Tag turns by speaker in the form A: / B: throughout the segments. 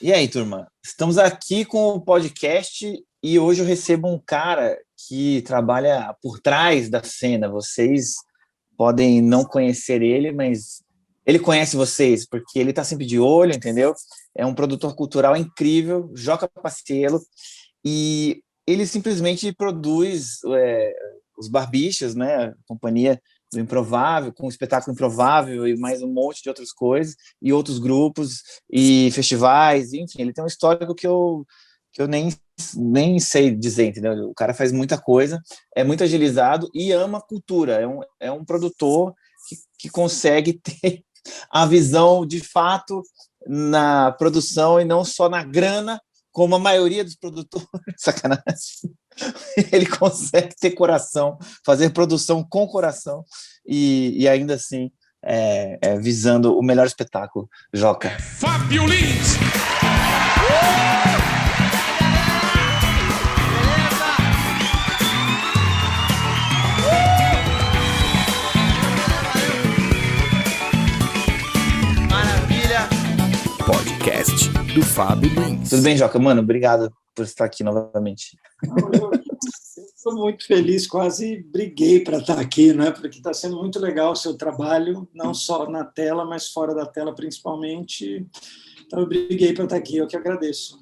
A: E aí, turma? Estamos aqui com o podcast e hoje eu recebo um cara que trabalha por trás da cena. Vocês podem não conhecer ele, mas ele conhece vocês, porque ele está sempre de olho, entendeu? É um produtor cultural incrível, Joca Paciello, e ele simplesmente produz os Barbichas, né? A companhia do Improvável, com o espetáculo Improvável e mais um monte de outras coisas, e outros grupos e festivais, enfim, ele tem um histórico que eu nem sei dizer, entendeu? O cara faz muita coisa, é muito agilizado e ama cultura, é um produtor que consegue ter a visão de fato na produção e não só na grana, como a maioria dos produtores, sacanagem. Ele consegue ter coração, fazer produção com coração e ainda assim visando o melhor espetáculo. Joca.
B: Fábio Lins!
C: Maravilha! Podcast do Fábio Lins.
A: Tudo bem, Joca? Mano, obrigado por estar aqui novamente.
D: Estou muito feliz, quase briguei para estar aqui, né? Porque está sendo muito legal o seu trabalho, não só na tela, mas fora da tela principalmente. Então eu briguei para estar aqui, eu que agradeço.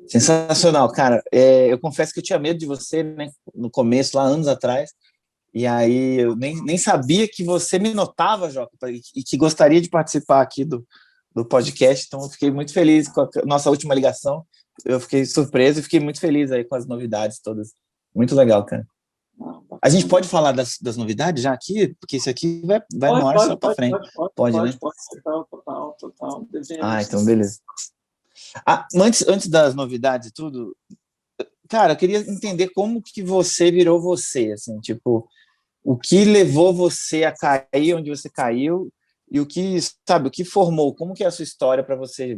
A: Sensacional, cara. Eu confesso que eu tinha medo de você, né, no começo, lá anos atrás, e aí eu nem sabia que você me notava, Joca, e que gostaria de participar aqui do podcast, então eu fiquei muito feliz com a nossa última ligação, eu fiquei surpreso e fiquei muito feliz aí com as novidades todas. Muito legal, cara. A gente pode falar das novidades já aqui? Porque isso aqui vai no ar só para frente. Pode, né?
D: Pode, total.
A: Então beleza. Antes das novidades e tudo, cara, eu queria entender como que você virou você, assim, tipo, o que levou você a cair onde você caiu e o que formou, como que é a sua história para você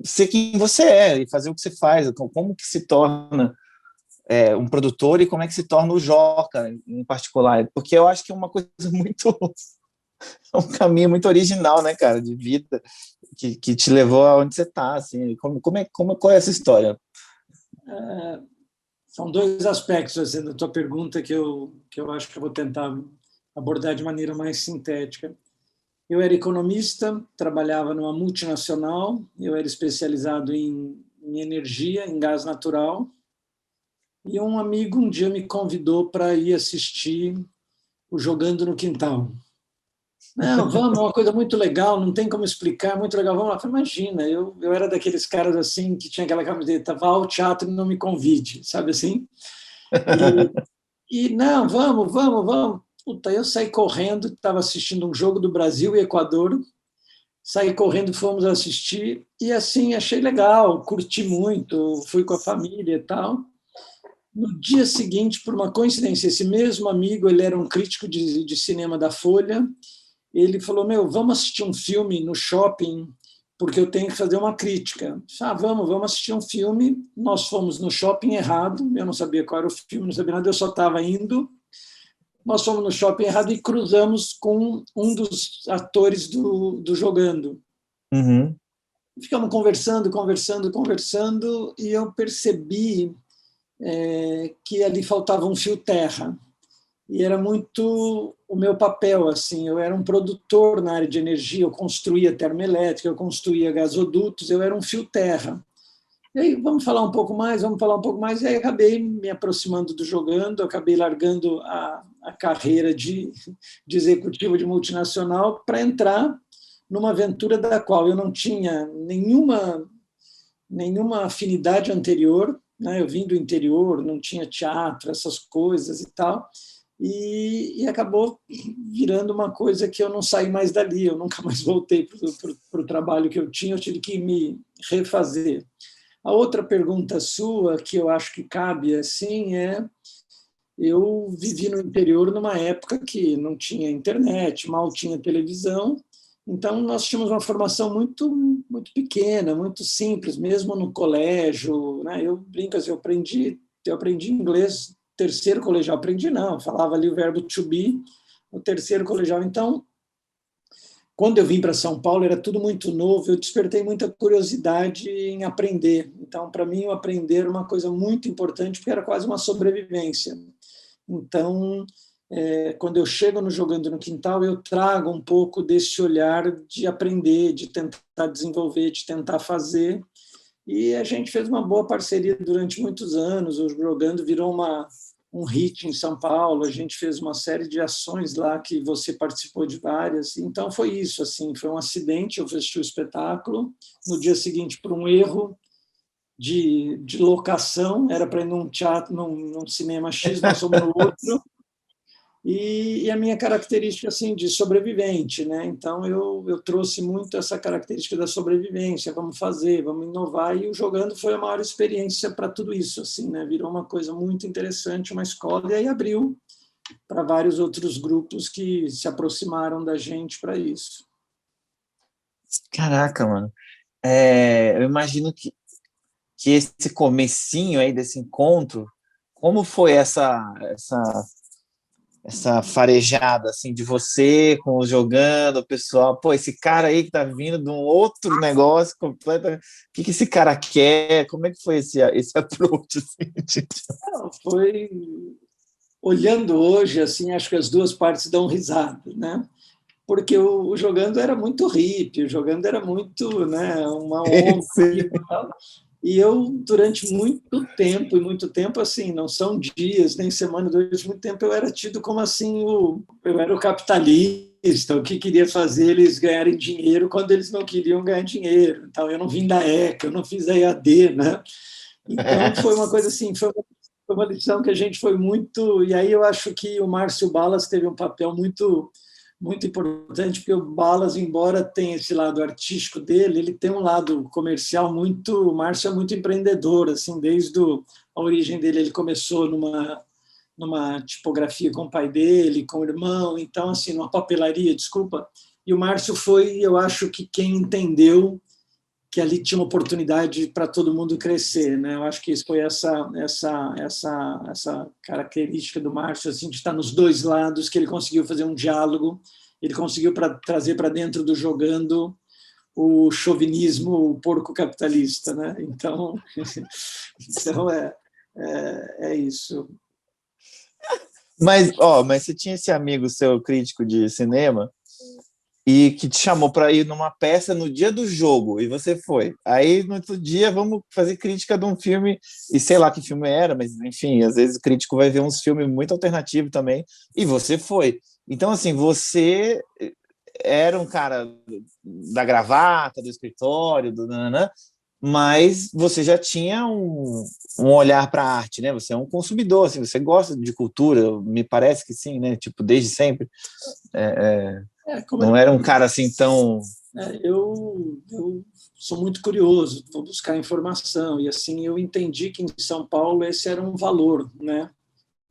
A: ser quem você é e fazer o que você faz, como que se torna um produtor e como é que se torna o Joca em particular, porque eu acho que é uma coisa muito é um caminho muito original, né, cara, de vida que te levou aonde você está, assim, qual é essa história?
D: São dois aspectos assim, da tua pergunta que eu acho que eu vou tentar abordar de maneira mais sintética. Eu era economista, trabalhava numa multinacional, eu era especializado em energia, em gás natural, e um amigo um dia me convidou para ir assistir o Jogando no Quintal. Não, vamos, é uma coisa muito legal, não tem como explicar, muito legal, vamos lá. Eu falei, imagina, eu era daqueles caras assim que tinha aquela camiseta, vá ao teatro e não me convide, sabe assim? E não, vamos. Puta, eu saí correndo, estava assistindo um jogo do Brasil e Equador, saí correndo, fomos assistir, e assim, achei legal, curti muito, fui com a família e tal. No dia seguinte, por uma coincidência, esse mesmo amigo, ele era um crítico de cinema da Folha, ele falou, vamos assistir um filme no shopping, porque eu tenho que fazer uma crítica. Vamos assistir um filme. Nós fomos no shopping errado, eu não sabia qual era o filme, não sabia nada, eu só estava indo. Nós fomos no shopping errado e cruzamos com um dos atores do Jogando.
A: Uhum.
D: Ficamos conversando, e eu percebi que ali faltava um fio terra. E era muito o meu papel, assim, eu era um produtor na área de energia, eu construía termoelétrica, eu construía gasodutos, eu era um fio terra. E aí, vamos falar um pouco mais, e aí acabei me aproximando do Jogando, acabei largando a carreira de executivo de multinacional para entrar numa aventura da qual eu não tinha nenhuma afinidade anterior, né? Eu vim do interior, não tinha teatro, essas coisas e tal, e acabou virando uma coisa que eu não saí mais dali, eu nunca mais voltei para o trabalho que eu tinha, eu tive que me refazer. A outra pergunta sua, que eu acho que cabe assim, eu vivi no interior numa época que não tinha internet, mal tinha televisão, então nós tínhamos uma formação muito, muito pequena, muito simples, mesmo no colégio, né? Eu brinco assim, eu aprendi inglês terceiro colegial, falava ali o verbo to be, no terceiro colegial. Então, quando eu vim para São Paulo, era tudo muito novo, eu despertei muita curiosidade em aprender. Então, para mim, o aprender era uma coisa muito importante, porque era quase uma sobrevivência. Então, quando eu chego no Jogando no Quintal, eu trago um pouco desse olhar de aprender, de tentar desenvolver, de tentar fazer. E a gente fez uma boa parceria durante muitos anos. O Jogando virou um hit em São Paulo. A gente fez uma série de ações lá que você participou de várias. Então foi isso, assim, foi um acidente. Eu assisti o espetáculo. No dia seguinte, por um erro de locação, era para ir num teatro, num cinema X, nós fomos no outro. E a minha característica assim de sobrevivente, né? Então eu trouxe muito essa característica da sobrevivência, vamos fazer, vamos inovar, e o Jogando foi a maior experiência para tudo isso, assim, né? Virou uma coisa muito interessante, uma escola, e aí abriu para vários outros grupos que se aproximaram da gente para isso.
A: Caraca, mano. Eu imagino que esse comecinho aí desse encontro, como foi essa farejada assim de você com o Jogando, o pessoal, pô, esse cara aí que tá vindo de um outro negócio completamente, o que esse cara quer? Como é que foi esse approach assim?
D: Foi olhando hoje assim, acho que as duas partes dão risada, né? Porque o Jogando era muito hippie, o Jogando era muito, né, uma onda e tal. E eu, durante muito tempo, assim, não são dias, nem semanas, durante muito tempo eu era tido como assim, eu era o capitalista, o que queria fazer eles ganharem dinheiro quando eles não queriam ganhar dinheiro. Então, eu não vim da ECA, eu não fiz a EAD, né? Então, foi uma coisa assim, foi uma lição que a gente foi muito... E aí eu acho que o Márcio Balas teve um papel muito importante, porque o Balas, embora tenha esse lado artístico dele, ele tem um lado comercial muito... O Márcio é muito empreendedor, assim, desde a origem dele, ele começou numa tipografia com o pai dele, com o irmão, então, assim, numa papelaria, desculpa, e o Márcio foi, eu acho que quem entendeu que ali tinha uma oportunidade para todo mundo crescer, né? Eu acho que isso foi essa característica do Márcio, assim, de estar nos dois lados, que ele conseguiu fazer um diálogo, ele conseguiu trazer para dentro do Jogando o chauvinismo, o porco capitalista, né? Então, é isso.
A: Mas você tinha esse amigo seu crítico de cinema e que te chamou para ir numa peça no dia do jogo, e você foi. Aí, no outro dia, vamos fazer crítica de um filme, e sei lá que filme era, mas, enfim, às vezes o crítico vai ver uns filmes muito alternativos também, e você foi. Então, assim, você era um cara da gravata, do escritório, do nananã, mas você já tinha um olhar para a arte, né? Você é um consumidor, assim, você gosta de cultura, me parece que sim, né? Tipo, desde sempre. Não era um cara assim tão...
D: Eu sou muito curioso, vou buscar informação, e assim eu entendi que em São Paulo esse era um valor, né,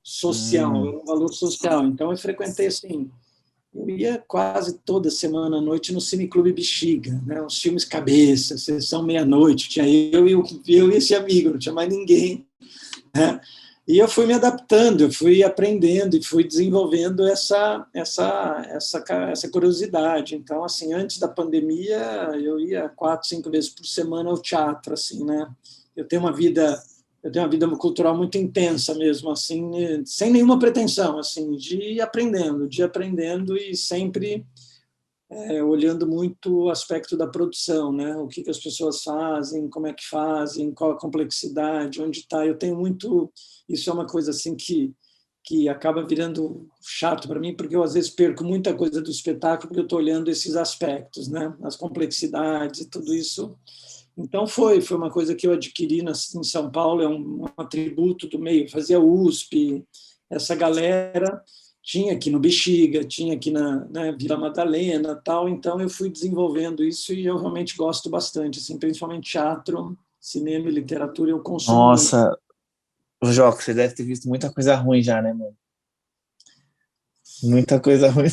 D: social, um valor social. Então eu frequentei assim, eu ia quase toda semana à noite no Cineclube Bexiga, né, os filmes cabeça, sessão meia-noite, tinha eu e esse amigo, não tinha mais ninguém, né? E eu fui me adaptando, eu fui aprendendo e fui desenvolvendo essa curiosidade. Então, assim, antes da pandemia, eu ia 4, 5 vezes por semana ao teatro, assim, né? Eu tenho uma vida cultural muito intensa mesmo, assim, sem nenhuma pretensão, assim, de ir aprendendo e sempre olhando muito o aspecto da produção, né? O que as pessoas fazem, como é que fazem, qual a complexidade, onde está. Eu tenho muito... Isso é uma coisa assim que acaba virando chato para mim, porque eu às vezes perco muita coisa do espetáculo porque eu estou olhando esses aspectos, né? As complexidades e tudo isso. Então foi uma coisa que eu adquiri em São Paulo, é um atributo do meio. Fazia USP, essa galera... Tinha aqui no Bexiga, tinha aqui na Vila Madalena, tal. Então eu fui desenvolvendo isso e eu realmente gosto bastante, assim, principalmente teatro, cinema e literatura eu consumo.
A: Nossa, o Joca, você deve ter visto muita coisa ruim já, né, mano? Muita coisa ruim.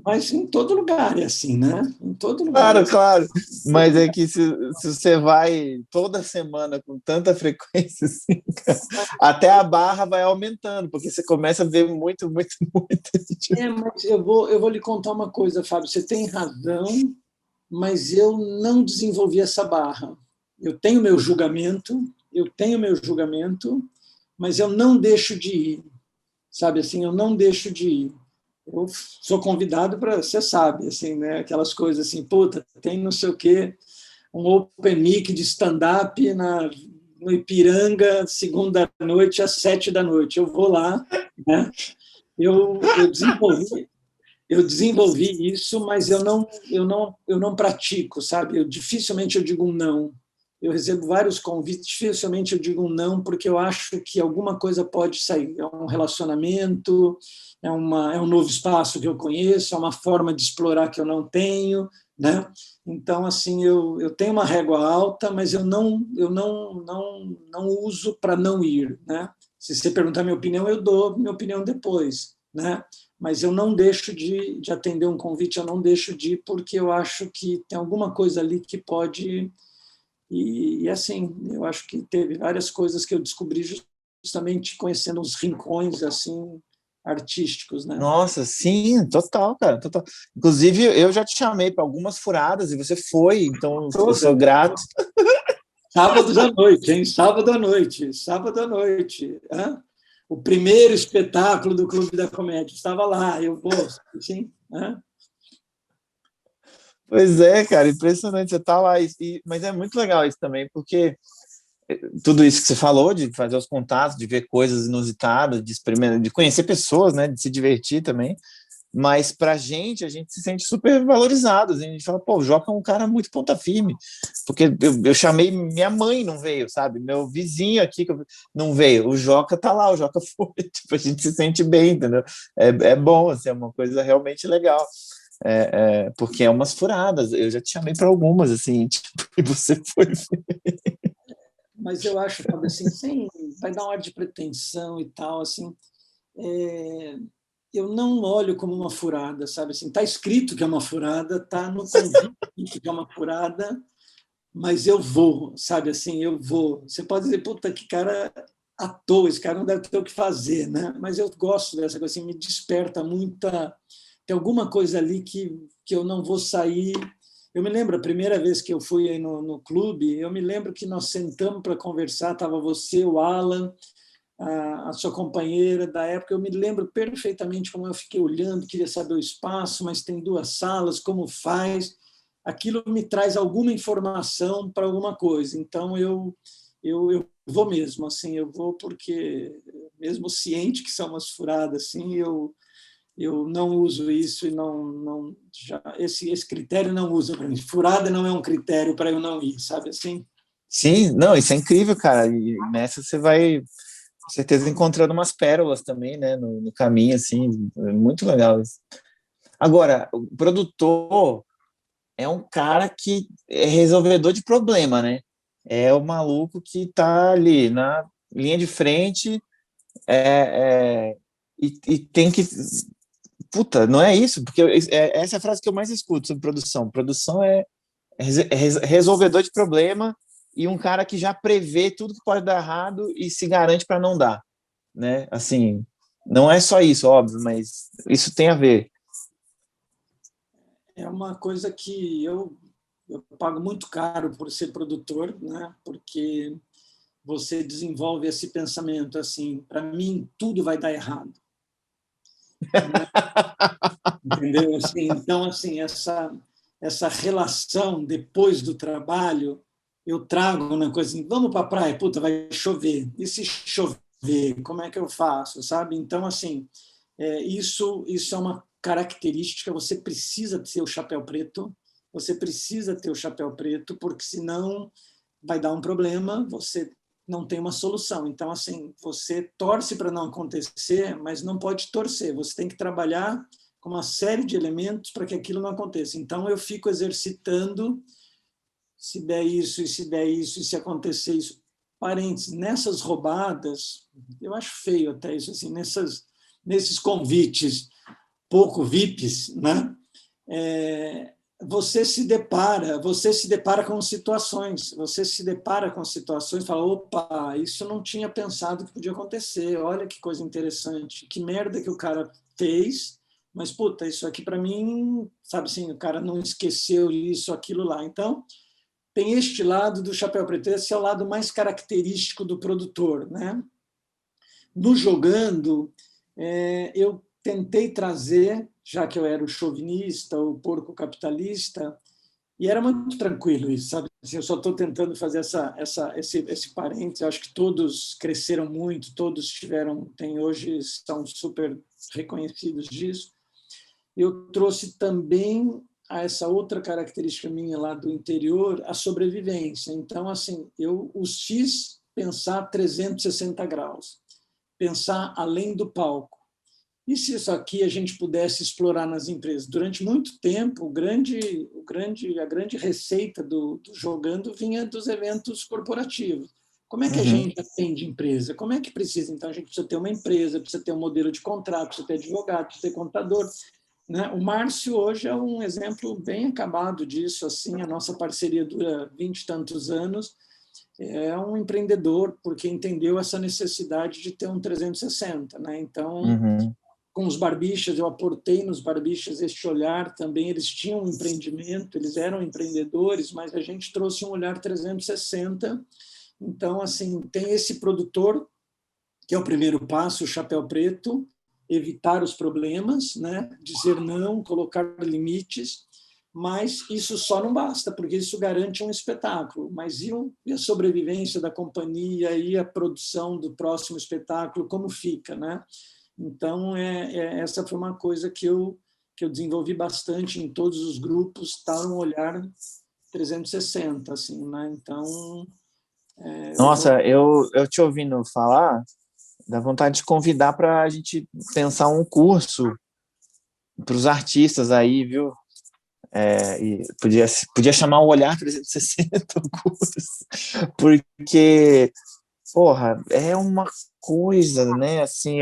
D: Mas em todo lugar é assim, né? Em todo lugar.
A: Claro, claro. Mas é que se você vai toda semana com tanta frequência, assim, cara, até a barra vai aumentando, porque você começa a ver muito, muito, muito.
D: Mas eu vou lhe contar uma coisa, Fábio. Você tem razão, mas eu não desenvolvi essa barra. Eu tenho meu julgamento, mas eu não deixo de ir, sabe assim, eu não deixo de ir. Eu sou convidado para, você sabe, assim, né, aquelas coisas assim, puta, tem não sei o quê, um open mic de stand-up no Ipiranga, segunda noite às 7 da noite. Eu vou lá, né? Eu desenvolvi isso, mas eu não pratico, sabe? Dificilmente eu digo um não. Eu recebo vários convites, dificilmente eu digo um não, porque eu acho que alguma coisa pode sair. É um relacionamento, é um novo espaço que eu conheço, é uma forma de explorar que eu não tenho, né? Então, assim, eu tenho uma régua alta, mas eu não uso para não ir, né? Se você perguntar minha opinião, eu dou minha opinião depois, né? Mas eu não deixo de atender um convite, eu não deixo de ir, porque eu acho que tem alguma coisa ali que pode. E assim, eu acho que teve várias coisas que eu descobri justamente conhecendo uns rincões assim artísticos, né?
A: Nossa, sim, total, cara, total. Inclusive, eu já te chamei para algumas furadas e você foi, então eu
D: Toda.
A: sou grato.
D: Sábado à noite, hein? Sábado à noite, sábado à noite. Hã? O primeiro espetáculo do Clube da Comédia. Estava lá, eu vou, sim. Hã?
A: Pois é, cara, impressionante você tá lá. Mas é muito legal isso também, porque tudo isso que você falou, de fazer os contatos, de ver coisas inusitadas, de experimentar, de conhecer pessoas, né, de se divertir também. Mas pra gente, a gente se sente super valorizado. Assim, a gente fala, pô, o Joca é um cara muito ponta firme. Porque eu chamei, minha mãe não veio, sabe? Meu vizinho aqui não veio. O Joca tá lá, o Joca foi. Tipo, a gente se sente bem, entendeu? É bom, assim, é uma coisa realmente legal. Porque é umas furadas. Eu já te chamei para algumas, assim, tipo, e você foi.
D: Mas eu acho, Fábio, assim, vai dar um ar de pretensão e tal, assim, é, eu não olho como uma furada, sabe? Assim, está escrito que é uma furada, está no convite que é uma furada, mas eu vou, sabe? Assim, eu vou. Você pode dizer, puta, que cara à toa, esse cara não deve ter o que fazer, né? Mas eu gosto dessa coisa, assim, me desperta muita. Tem alguma coisa ali que eu não vou sair. Eu me lembro, a primeira vez que eu fui aí no clube, eu me lembro que nós sentamos para conversar, estava você, o Alan, a sua companheira da época. Eu me lembro perfeitamente como eu fiquei olhando, queria saber o espaço, mas tem duas salas, como faz? Aquilo me traz alguma informação para alguma coisa. Então, eu vou mesmo, assim, eu vou porque, mesmo ciente que são umas furadas, assim, eu não uso isso e esse critério não uso para mim. Furada não é um critério para eu não ir, sabe assim?
A: Sim, não, isso é incrível, cara. E nessa você vai, com certeza, encontrando umas pérolas também, né, no caminho, assim. É muito legal isso. Agora, o produtor é um cara que é resolvedor de problema, né? É o maluco que tá ali na linha de frente e tem que. Puta, não é isso? Porque essa é a frase que eu mais escuto sobre produção. Produção é resolvedor de problema e um cara que já prevê tudo que pode dar errado e se garante para não dar, né? Assim, não é só isso, óbvio, mas isso tem a ver.
D: É uma coisa que eu pago muito caro por ser produtor, né? Porque você desenvolve esse pensamento assim, para mim tudo vai dar errado, né? Entendeu? Assim, então, assim, essa relação depois do trabalho, eu trago na coisa assim, vamos para a praia, puta, vai chover. E se chover, como é que eu faço, sabe? Então, assim, isso é uma característica, você precisa ter o chapéu preto, você precisa ter o chapéu preto, porque senão vai dar um problema, você não tem uma solução. Então, assim, você torce para não acontecer, mas não pode torcer, você tem que trabalhar com uma série de elementos para que aquilo não aconteça. Então, eu fico exercitando, se der isso, e se der isso, e se acontecer isso. Parênteses, nessas roubadas, eu acho feio até isso, assim, nesses convites pouco VIPs, né? você se depara com situações, e fala, opa, isso eu não tinha pensado que podia acontecer, olha que coisa interessante, que merda que o cara fez, mas, puta, isso aqui para mim, sabe assim, o cara não esqueceu isso, aquilo lá. Então, tem este lado do chapéu preto, esse é o lado mais característico do produtor, né? No Jogando, eu tentei trazer, já que eu era o chauvinista, o porco capitalista, e era muito tranquilo isso, sabe? Assim, eu só estou tentando fazer esse parênteses. Eu acho que todos cresceram muito, todos hoje são super reconhecidos disso. Eu trouxe também a essa outra característica minha lá do interior, a sobrevivência. Então, assim, eu os fiz pensar 360 graus, pensar além do palco. E se isso aqui a gente pudesse explorar nas empresas? Durante muito tempo, a grande receita do Jogando vinha dos eventos corporativos. Como é que a
A: Uhum.
D: gente atende empresa? Como é que precisa? Então, a gente precisa ter uma empresa, precisa ter um modelo de contrato, precisa ter advogado, precisa ter contador, né? O Márcio hoje é um exemplo bem acabado disso. Assim, a nossa parceria dura 20 e tantos anos. É um empreendedor porque entendeu essa necessidade de ter um 360, né? Então,
A: Uhum.
D: com os Barbixas, eu aportei nos Barbixas este olhar também. Eles tinham um empreendimento, eles eram empreendedores, mas a gente trouxe um olhar 360. Então, assim, tem esse produtor, que é o primeiro passo, o chapéu preto, evitar os problemas, né? Dizer não, colocar limites, mas isso só não basta, porque isso garante um espetáculo. Mas e a sobrevivência da companhia e a produção do próximo espetáculo, como fica, né? Então, essa foi uma coisa que eu desenvolvi bastante em todos os grupos, tá um olhar 360, assim, né? Então, eu vou...
A: Nossa, eu te ouvindo falar, dá vontade de convidar para a gente pensar um curso para os artistas aí, viu? E podia chamar o Olhar 360 o curso, porque, porra, é uma coisa, né? Assim,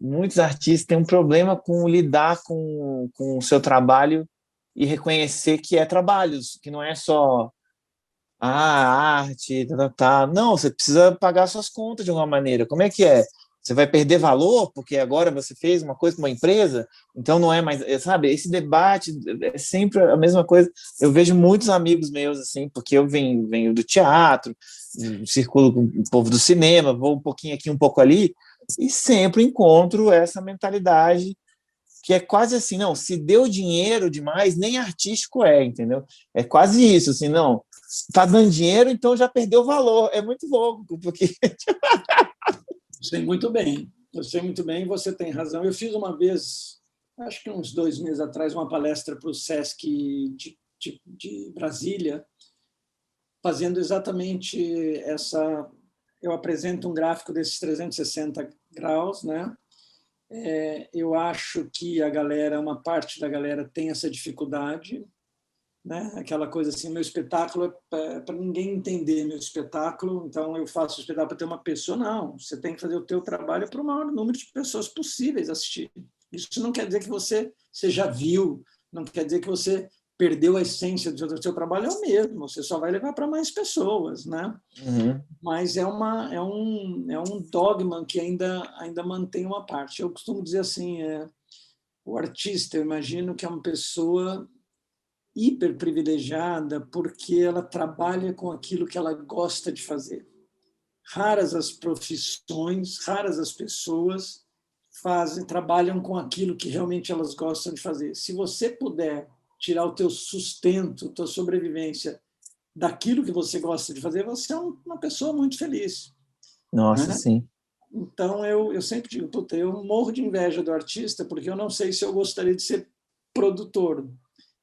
A: muitos artistas têm um problema com lidar com o seu trabalho e reconhecer que é trabalho, que não é só arte, tá, tá, tá. Não, você precisa pagar suas contas de alguma maneira. Como é que é? Você vai perder valor porque agora você fez uma coisa com uma empresa, então não é mais, sabe? Esse debate é sempre a mesma coisa. Eu vejo muitos amigos meus assim, porque eu venho do teatro, circulo com o povo do cinema, vou um pouquinho aqui, um pouco ali, e sempre encontro essa mentalidade que é quase assim, não, se deu dinheiro demais, nem artístico é, entendeu? É quase isso, assim, não, tá dando dinheiro, então já perdeu o valor. É muito louco, porque...
D: Sei muito bem, eu sei muito bem, você tem razão. Eu fiz uma vez, acho que uns 2 meses atrás, uma palestra para o SESC de Brasília, fazendo exatamente essa... Eu apresento um gráfico desses 360 graus, né? Eu acho que uma parte da galera tem essa dificuldade, né? Aquela coisa assim, meu espetáculo é para ninguém entender meu espetáculo, então eu faço o espetáculo para ter uma pessoa. Não, você tem que fazer o teu trabalho para o maior número de pessoas possíveis assistir. Isso não quer dizer que você já viu, não quer dizer que você perdeu a essência do seu trabalho, é o mesmo, você só vai levar para mais pessoas, né?
A: Uhum.
D: Mas é um dogma que ainda mantém uma parte. Eu costumo dizer assim, o artista, eu imagino que é uma pessoa hiper privilegiada porque ela trabalha com aquilo que ela gosta de fazer. Raras as profissões, raras as pessoas trabalham com aquilo que realmente elas gostam de fazer. Se você puder tirar o teu sustento, tua sobrevivência daquilo que você gosta de fazer, você é uma pessoa muito feliz,
A: Nossa,
D: né?
A: sim.
D: Então, eu sempre digo, puta, eu morro de inveja do artista porque eu não sei se eu gostaria de ser produtor,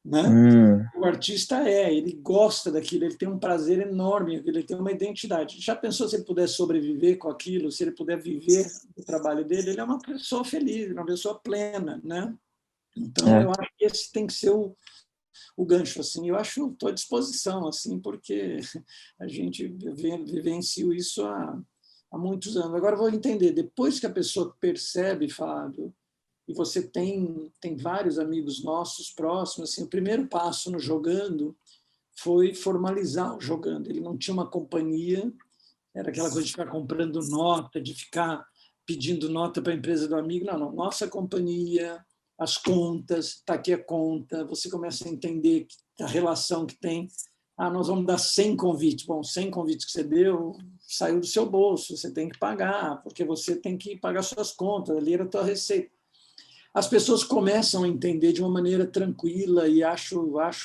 D: né?
A: Hum.
D: O artista ele gosta daquilo, ele tem um prazer enorme, ele tem uma identidade. Já pensou se ele puder sobreviver com aquilo, se ele puder viver o trabalho dele? Ele é uma pessoa feliz, uma pessoa plena, né? Então,
A: É.
D: eu acho que esse tem que ser o gancho, assim. Eu acho, estou à disposição, assim, porque a gente vivencia isso há muitos anos. Agora, eu vou entender, depois que a pessoa percebe, Fábio, e você tem vários amigos nossos próximos, assim, o primeiro passo no jogando foi formalizar o jogando. Ele não tinha uma companhia, era aquela coisa de ficar comprando nota, de ficar pedindo nota para a empresa do amigo. Não, não, nossa companhia, as contas, está aqui a conta, você começa a entender a relação que tem. Ah, nós vamos dar 100 convites. Bom, 100 convites que você deu, saiu do seu bolso, você tem que pagar, porque você tem que pagar suas contas, ali era a tua receita. As pessoas começam a entender de uma maneira tranquila e acho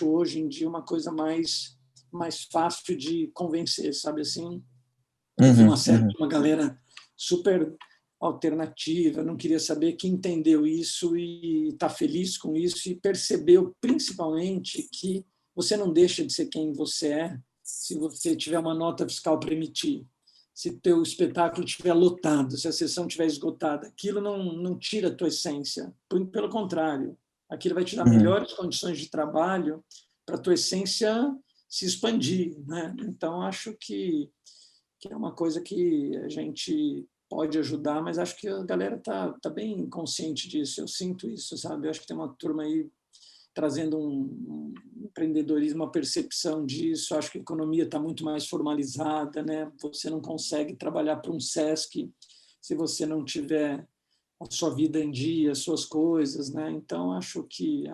D: hoje em dia uma coisa mais fácil de convencer, sabe assim? Eu vi uma galera super alternativa, não queria saber, que entendeu isso e está feliz com isso e percebeu principalmente que você não deixa de ser quem você é se você tiver uma nota fiscal para emitir, se teu espetáculo estiver lotado, se a sessão estiver esgotada. Aquilo não tira a tua essência, pelo contrário, aquilo vai te dar melhores condições de trabalho para a tua essência se expandir, né? Então, acho que é uma coisa que a gente pode ajudar, mas acho que a galera tá bem consciente disso, eu sinto isso, sabe? Eu acho que tem uma turma aí trazendo um empreendedorismo, uma percepção disso. Acho que a economia está muito mais formalizada, né? Você não consegue trabalhar para um SESC se você não tiver a sua vida em dia, as suas coisas, né? Então acho que,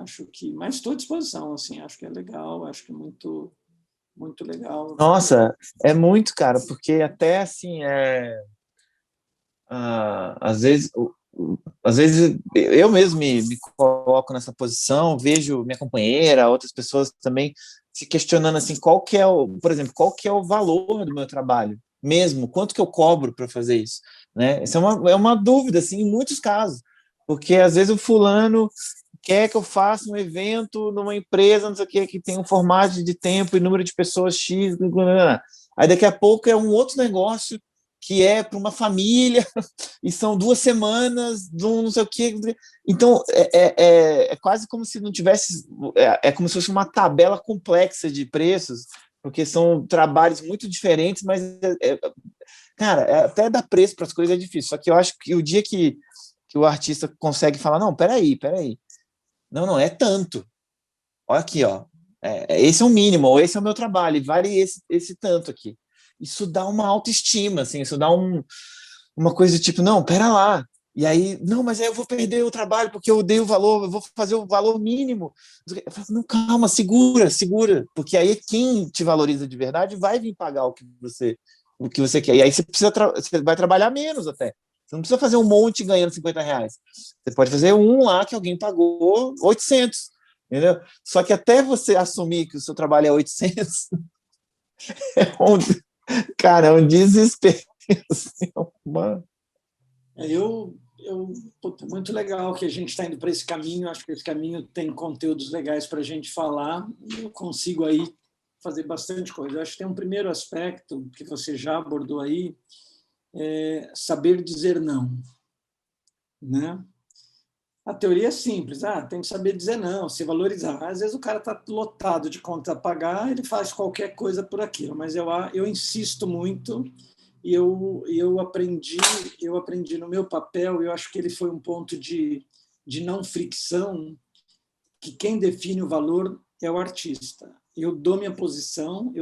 D: mas estou à disposição, assim, acho que é legal, acho que é muito legal.
A: Nossa, é muito, cara, porque até assim, às vezes, às vezes eu mesmo me coloco nessa posição, vejo minha companheira, outras pessoas também se questionando assim, qual que é por exemplo, qual que é o valor do meu trabalho mesmo, quanto que eu cobro para fazer isso, né? Isso é uma dúvida, assim, em muitos casos, porque às vezes o fulano quer que eu faça um evento numa empresa, não sei o que tem um formato de tempo e número de pessoas X, aí daqui a pouco é um outro negócio que é para uma família, e são 2 semanas, não sei o quê. Então, é quase como se não tivesse... É como se fosse uma tabela complexa de preços, porque são trabalhos muito diferentes, mas, cara, até dar preço para as coisas é difícil. Só que eu acho que o dia que o artista consegue falar, não, peraí, não é tanto. Olha aqui, ó, esse é o mínimo, ou esse é o meu trabalho, e vale esse tanto aqui. Isso dá uma autoestima, assim, isso dá uma coisa do tipo, não, pera lá. E aí, não, mas aí eu vou perder o trabalho porque eu dei o valor, eu vou fazer o valor mínimo. Eu falo, não, calma, segura, porque aí quem te valoriza de verdade vai vir pagar o que você quer. E aí você vai trabalhar menos até. Você não precisa fazer um monte ganhando R$ 50. Você pode fazer um lá que alguém pagou 800, entendeu? Só que até você assumir que o seu trabalho é 800, cara, é um desespero. Assim,
D: Puta, muito legal que a gente está indo para esse caminho. Acho que esse caminho tem conteúdos legais para a gente falar. Eu consigo aí fazer bastante coisa. Acho que tem um primeiro aspecto que você já abordou aí, saber dizer não, né? A teoria é simples, tem que saber dizer não, se valorizar. Às vezes o cara está lotado de conta a pagar, ele faz qualquer coisa por aquilo, mas eu insisto muito e eu aprendi no meu papel, eu acho que ele foi um ponto de não fricção, que quem define o valor é o artista. Eu dou minha posição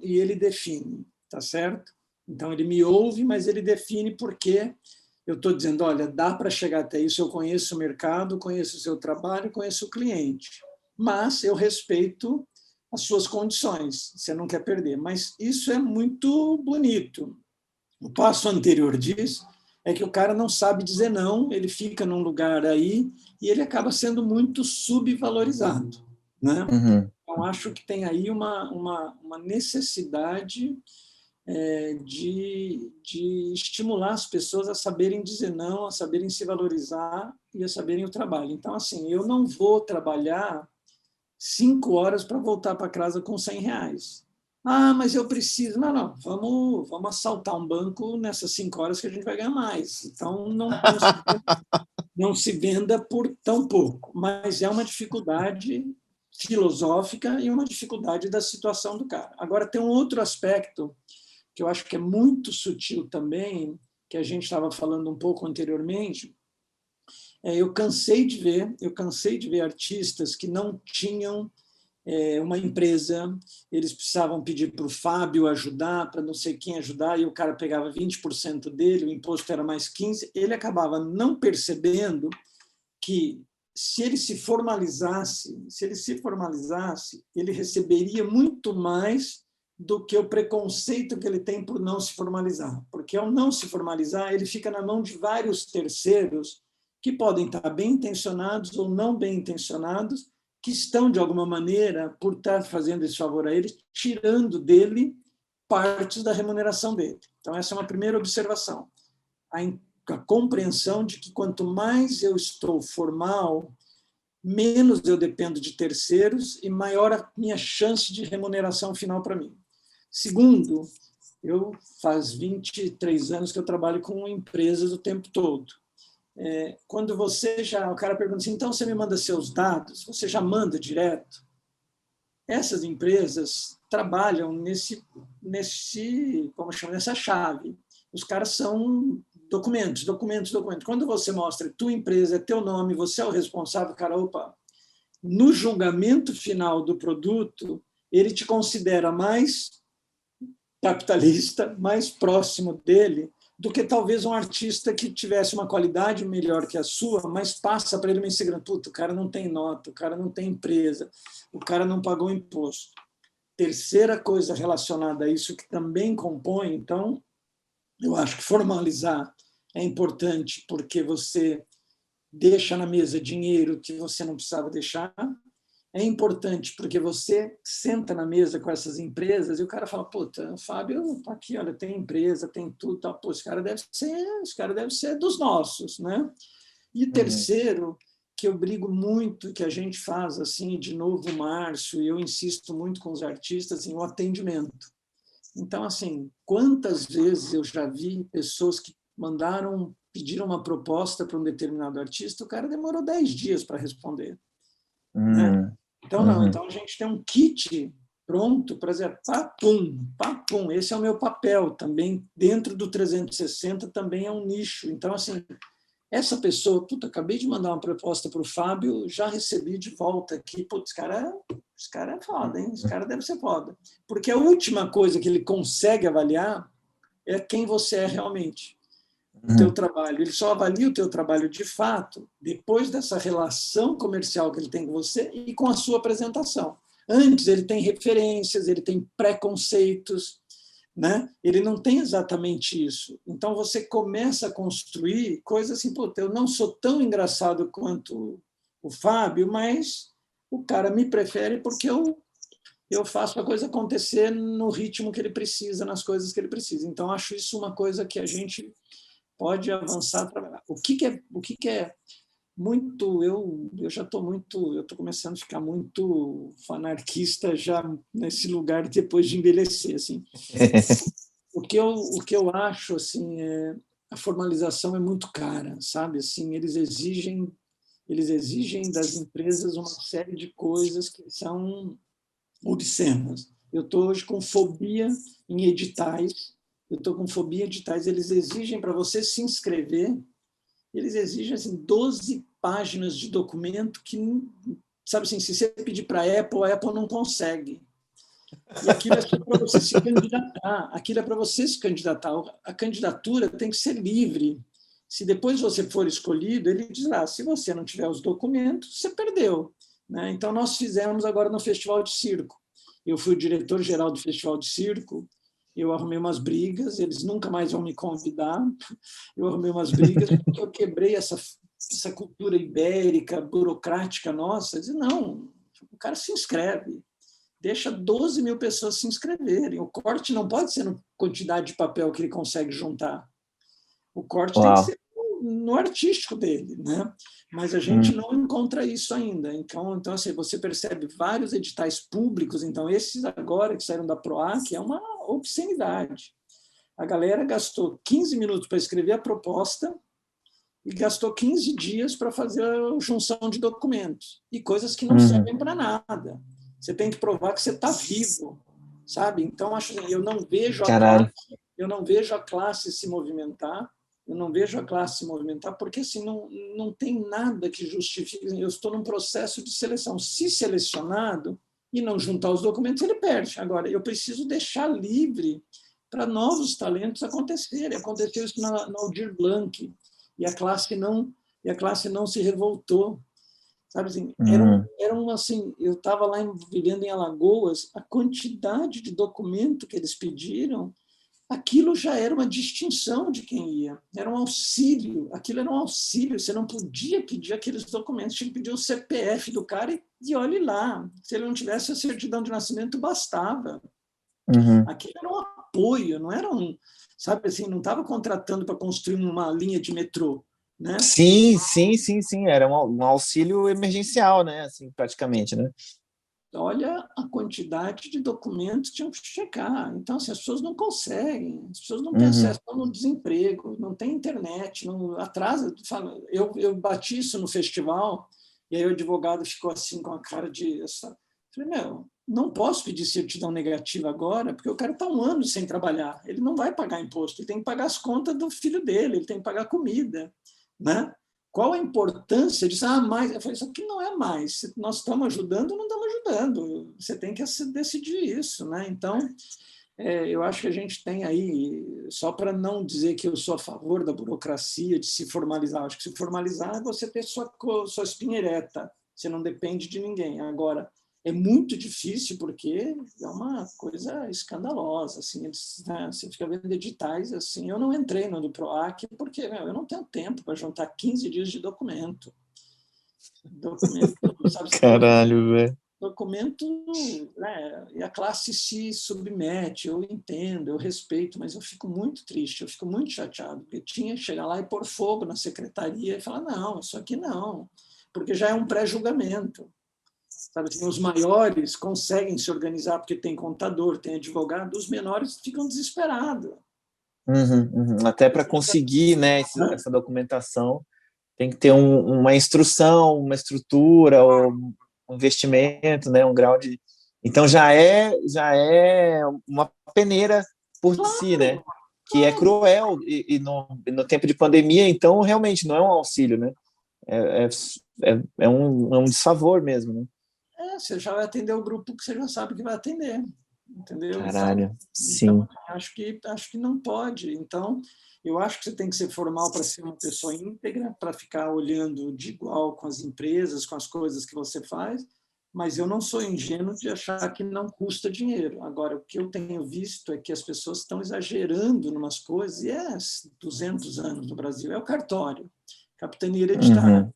D: e ele define, tá certo? Então ele me ouve, mas ele define porque eu estou dizendo, olha, dá para chegar até isso, eu conheço o mercado, conheço o seu trabalho, conheço o cliente, mas eu respeito as suas condições, você não quer perder. Mas isso é muito bonito. O passo anterior disso é que o cara não sabe dizer não, ele fica num lugar aí e ele acaba sendo muito subvalorizado, né? Então, acho que tem aí uma necessidade de estimular as pessoas a saberem dizer não, a saberem se valorizar e a saberem o trabalho. Então, assim, eu não vou trabalhar 5 horas para voltar para casa com R$ 100. Mas eu preciso. Não, vamos assaltar um banco nessas 5 horas que a gente vai ganhar mais. Então, não se venda por tão pouco. Mas é uma dificuldade filosófica e uma dificuldade da situação do cara. Agora, tem um outro aspecto que eu acho que é muito sutil também, que a gente estava falando um pouco anteriormente, Eu cansei de ver artistas que não tinham uma empresa, eles precisavam pedir para o Fábio ajudar, para não sei quem ajudar, e o cara pegava 20% dele, o imposto era mais 15%, ele acabava não percebendo que se ele se formalizasse, ele receberia muito mais do que o preconceito que ele tem por não se formalizar. Porque ao não se formalizar, ele fica na mão de vários terceiros que podem estar bem intencionados ou não bem intencionados, que estão, de alguma maneira, por estar fazendo esse favor a ele, tirando dele partes da remuneração dele. Então, essa é uma primeira observação. A compreensão de que quanto mais eu estou formal, menos eu dependo de terceiros e maior a minha chance de remuneração final para mim. Segundo, faz 23 anos que eu trabalho com empresas o tempo todo. Quando o cara pergunta assim, então você me manda seus dados, você já manda direto? Essas empresas trabalham nessa chave. Os caras são documentos. Quando você mostra tua empresa, é teu nome, você é o responsável, cara, opa, no julgamento final do produto, ele te considera mais capitalista, mais próximo dele, do que talvez um artista que tivesse uma qualidade melhor que a sua, mas passa para ele uma insegurança. Puta, o cara não tem nota, o cara não tem empresa, o cara não pagou imposto. Terceira coisa relacionada a isso que também compõe, então, eu acho que formalizar é importante porque você deixa na mesa dinheiro que você não precisava deixar. É importante porque você senta na mesa com essas empresas e o cara fala, puta, o Fábio tá aqui, olha, tem empresa, tem tudo, tá, pô, esse cara deve ser dos nossos, né? E terceiro, que eu brigo muito, que a gente faz, assim, de novo, Márcio, e eu insisto muito com os artistas, em o atendimento. Então, assim, quantas vezes eu já vi pessoas que pediram uma proposta para um determinado artista, o cara demorou 10 dias para responder. Né? Então a gente tem um kit pronto para dizer papum, esse é o meu papel também, dentro do 360 também é um nicho. Então, assim, essa pessoa, acabei de mandar uma proposta para o Fábio, já recebi de volta aqui, esse cara é foda, hein? Esse cara deve ser foda. Porque a última coisa que ele consegue avaliar é quem você é realmente. O teu trabalho. Ele só avalia o teu trabalho de fato depois dessa relação comercial que ele tem com você e com a sua apresentação. Antes, ele tem referências, ele tem preconceitos, né? Ele não tem exatamente isso. Então, você começa a construir coisas assim, eu não sou tão engraçado quanto o Fábio, mas o cara me prefere porque eu faço a coisa acontecer no ritmo que ele precisa, nas coisas que ele precisa. Então, acho isso uma coisa que a gente pode avançar a trabalhar. O que é muito... Eu estou começando a ficar muito fanarquista já nesse lugar depois de envelhecer. Assim. O que eu acho assim, a formalização é muito cara, sabe? Assim, eles exigem das empresas uma série de coisas que são obscenas. Eu estou hoje com fobia em editais. Eles exigem para você se inscrever, eles exigem assim, 12 páginas de documento que, sabe assim, se você pedir para a Apple não consegue. E aquilo é só para você se candidatar. A candidatura tem que ser livre. Se depois você for escolhido, ele diz lá, se você não tiver os documentos, você perdeu. Né? Então, nós fizemos agora no Festival de Circo. Eu fui o diretor-geral do Festival de Circo, eu arrumei umas brigas, eles nunca mais vão me convidar, eu arrumei umas brigas, porque eu quebrei essa cultura ibérica, burocrática nossa, disse, não, o cara se inscreve, deixa 12 mil pessoas se inscreverem, o corte não pode ser na quantidade de papel que ele consegue juntar, o corte tem que ser no artístico dele, né? Mas a gente não encontra isso ainda. Então assim, você percebe vários editais públicos, então esses agora que saíram da PROAC é uma obscenidade. A galera gastou 15 minutos para escrever a proposta e gastou 15 dias para fazer a junção de documentos e coisas que não servem para nada. Você tem que provar que você está vivo, sabe? Então acho que eu não vejo a classe se movimentar. eu não vejo a classe se movimentar, porque assim, não tem nada que justifique. Eu estou num processo de seleção. Se selecionado e não juntar os documentos, ele perde. Agora, eu preciso deixar livre para novos talentos acontecerem. Aconteceu isso na Aldir Blanc, e a classe não se revoltou. Sabe assim, assim, eu estava lá vivendo em Alagoas, a quantidade de documento que eles pediram, aquilo já era uma distinção de quem ia, era um auxílio, aquilo era um auxílio, você não podia pedir aqueles documentos, tinha que pedir o CPF do cara e olhe lá, se ele não tivesse a certidão de nascimento, bastava. Aquilo era um apoio, não era sabe assim, não estava contratando para construir uma linha de metrô, né?
A: Sim, sim, sim, sim. Era um auxílio emergencial, né? Assim, praticamente, né?
D: Olha a quantidade de documentos que tinham que checar. Então, assim, as pessoas não conseguem, as pessoas não têm acesso no desemprego, não tem internet, não atrasa. Eu bati isso no festival, e aí o advogado ficou assim com a cara de... Falei, meu, não posso pedir certidão negativa agora, porque o cara está 1 ano sem trabalhar. Ele não vai pagar imposto, ele tem que pagar as contas do filho dele, ele tem que pagar comida, né? Qual a importância disso? Mais. Eu falei, isso aqui não é mais. Se nós estamos ajudando, não estamos ajudando. Você tem que decidir isso, né? Então, eu acho que a gente tem aí, só para não dizer que eu sou a favor da burocracia, de se formalizar, acho que se formalizar é você ter sua espinha ereta, você não depende de ninguém. Agora, é muito difícil porque é uma coisa escandalosa, assim, né, você fica vendo editais, assim, eu não entrei no do PROAC porque eu não tenho tempo para juntar 15 dias de documento, sabe,
A: Caralho, velho.
D: documento, né, e a classe se submete, eu entendo, eu respeito, mas eu fico muito triste, eu fico muito chateado, porque tinha que chegar lá e pôr fogo na secretaria e falar, não, isso aqui não, porque já é um pré-julgamento. Sabe, assim, os maiores conseguem se organizar porque tem contador, tem advogado, os menores ficam desesperados.
A: Até para conseguir, né, essa documentação, tem que ter uma instrução, uma estrutura, ou um investimento, né, um grau de... Então já é uma peneira por si, né? Que é cruel e no tempo de pandemia, então realmente não é um auxílio, né? É um desfavor mesmo, né?
D: Você já vai atender o grupo que você já sabe que vai atender, entendeu?
A: Caralho,
D: Então
A: sim.
D: acho que não pode. Então, eu acho que você tem que ser formal para ser uma pessoa íntegra, para ficar olhando de igual com as empresas, com as coisas que você faz, mas eu não sou ingênuo de achar que não custa dinheiro. Agora, o que eu tenho visto é que as pessoas estão exagerando em umas coisas, e 200 anos no Brasil, é o cartório, capitania hereditária.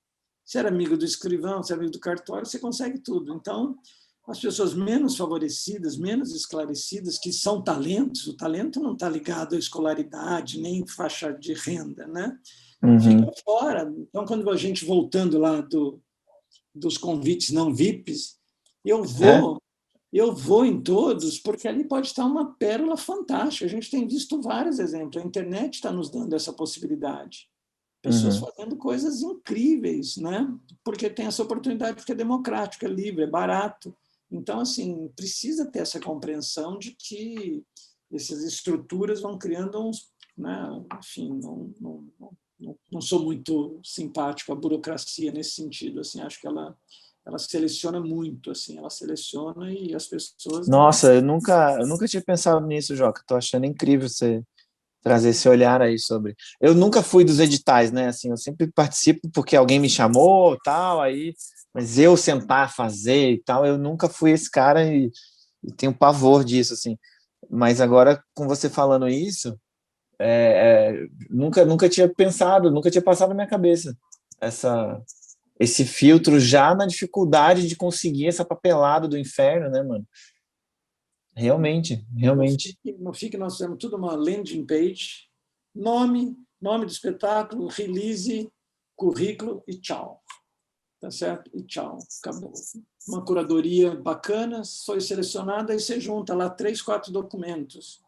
D: Se era amigo do escrivão, se era amigo do cartório, você consegue tudo. Então, as pessoas menos favorecidas, menos esclarecidas, que são talentos, o talento não está ligado à escolaridade, nem faixa de renda, né? Fica fora. Então, quando a gente, voltando lá dos convites não VIPs, eu vou em todos, porque ali pode estar uma pérola fantástica. A gente tem visto vários exemplos. A internet está nos dando essa possibilidade. Pessoas fazendo coisas incríveis, né? Porque tem essa oportunidade, porque é democrático, é livre, é barato. Então, assim, precisa ter essa compreensão de que essas estruturas vão criando uns... Né? Enfim, não sou muito simpático à burocracia nesse sentido. Assim, acho que ela seleciona muito, assim, ela seleciona e as pessoas...
A: Nossa, eu nunca tinha pensado nisso, Joca. Tô achando incrível você trazer esse olhar aí sobre. Eu nunca fui dos editais, né? Assim, eu sempre participo porque alguém me chamou, tal, aí, mas eu sentar, fazer e tal, eu nunca fui esse cara e tenho pavor disso, assim. Mas agora, com você falando isso, nunca tinha pensado, nunca tinha passado na minha cabeça esse filtro já na dificuldade de conseguir essa papelada do inferno, né, mano? Realmente, realmente.
D: No FIC nós fizemos tudo uma landing page, nome do espetáculo, release, currículo e tchau. Tá certo? E tchau, acabou. Uma curadoria bacana, foi selecionada e você junta lá 3, 4 documentos.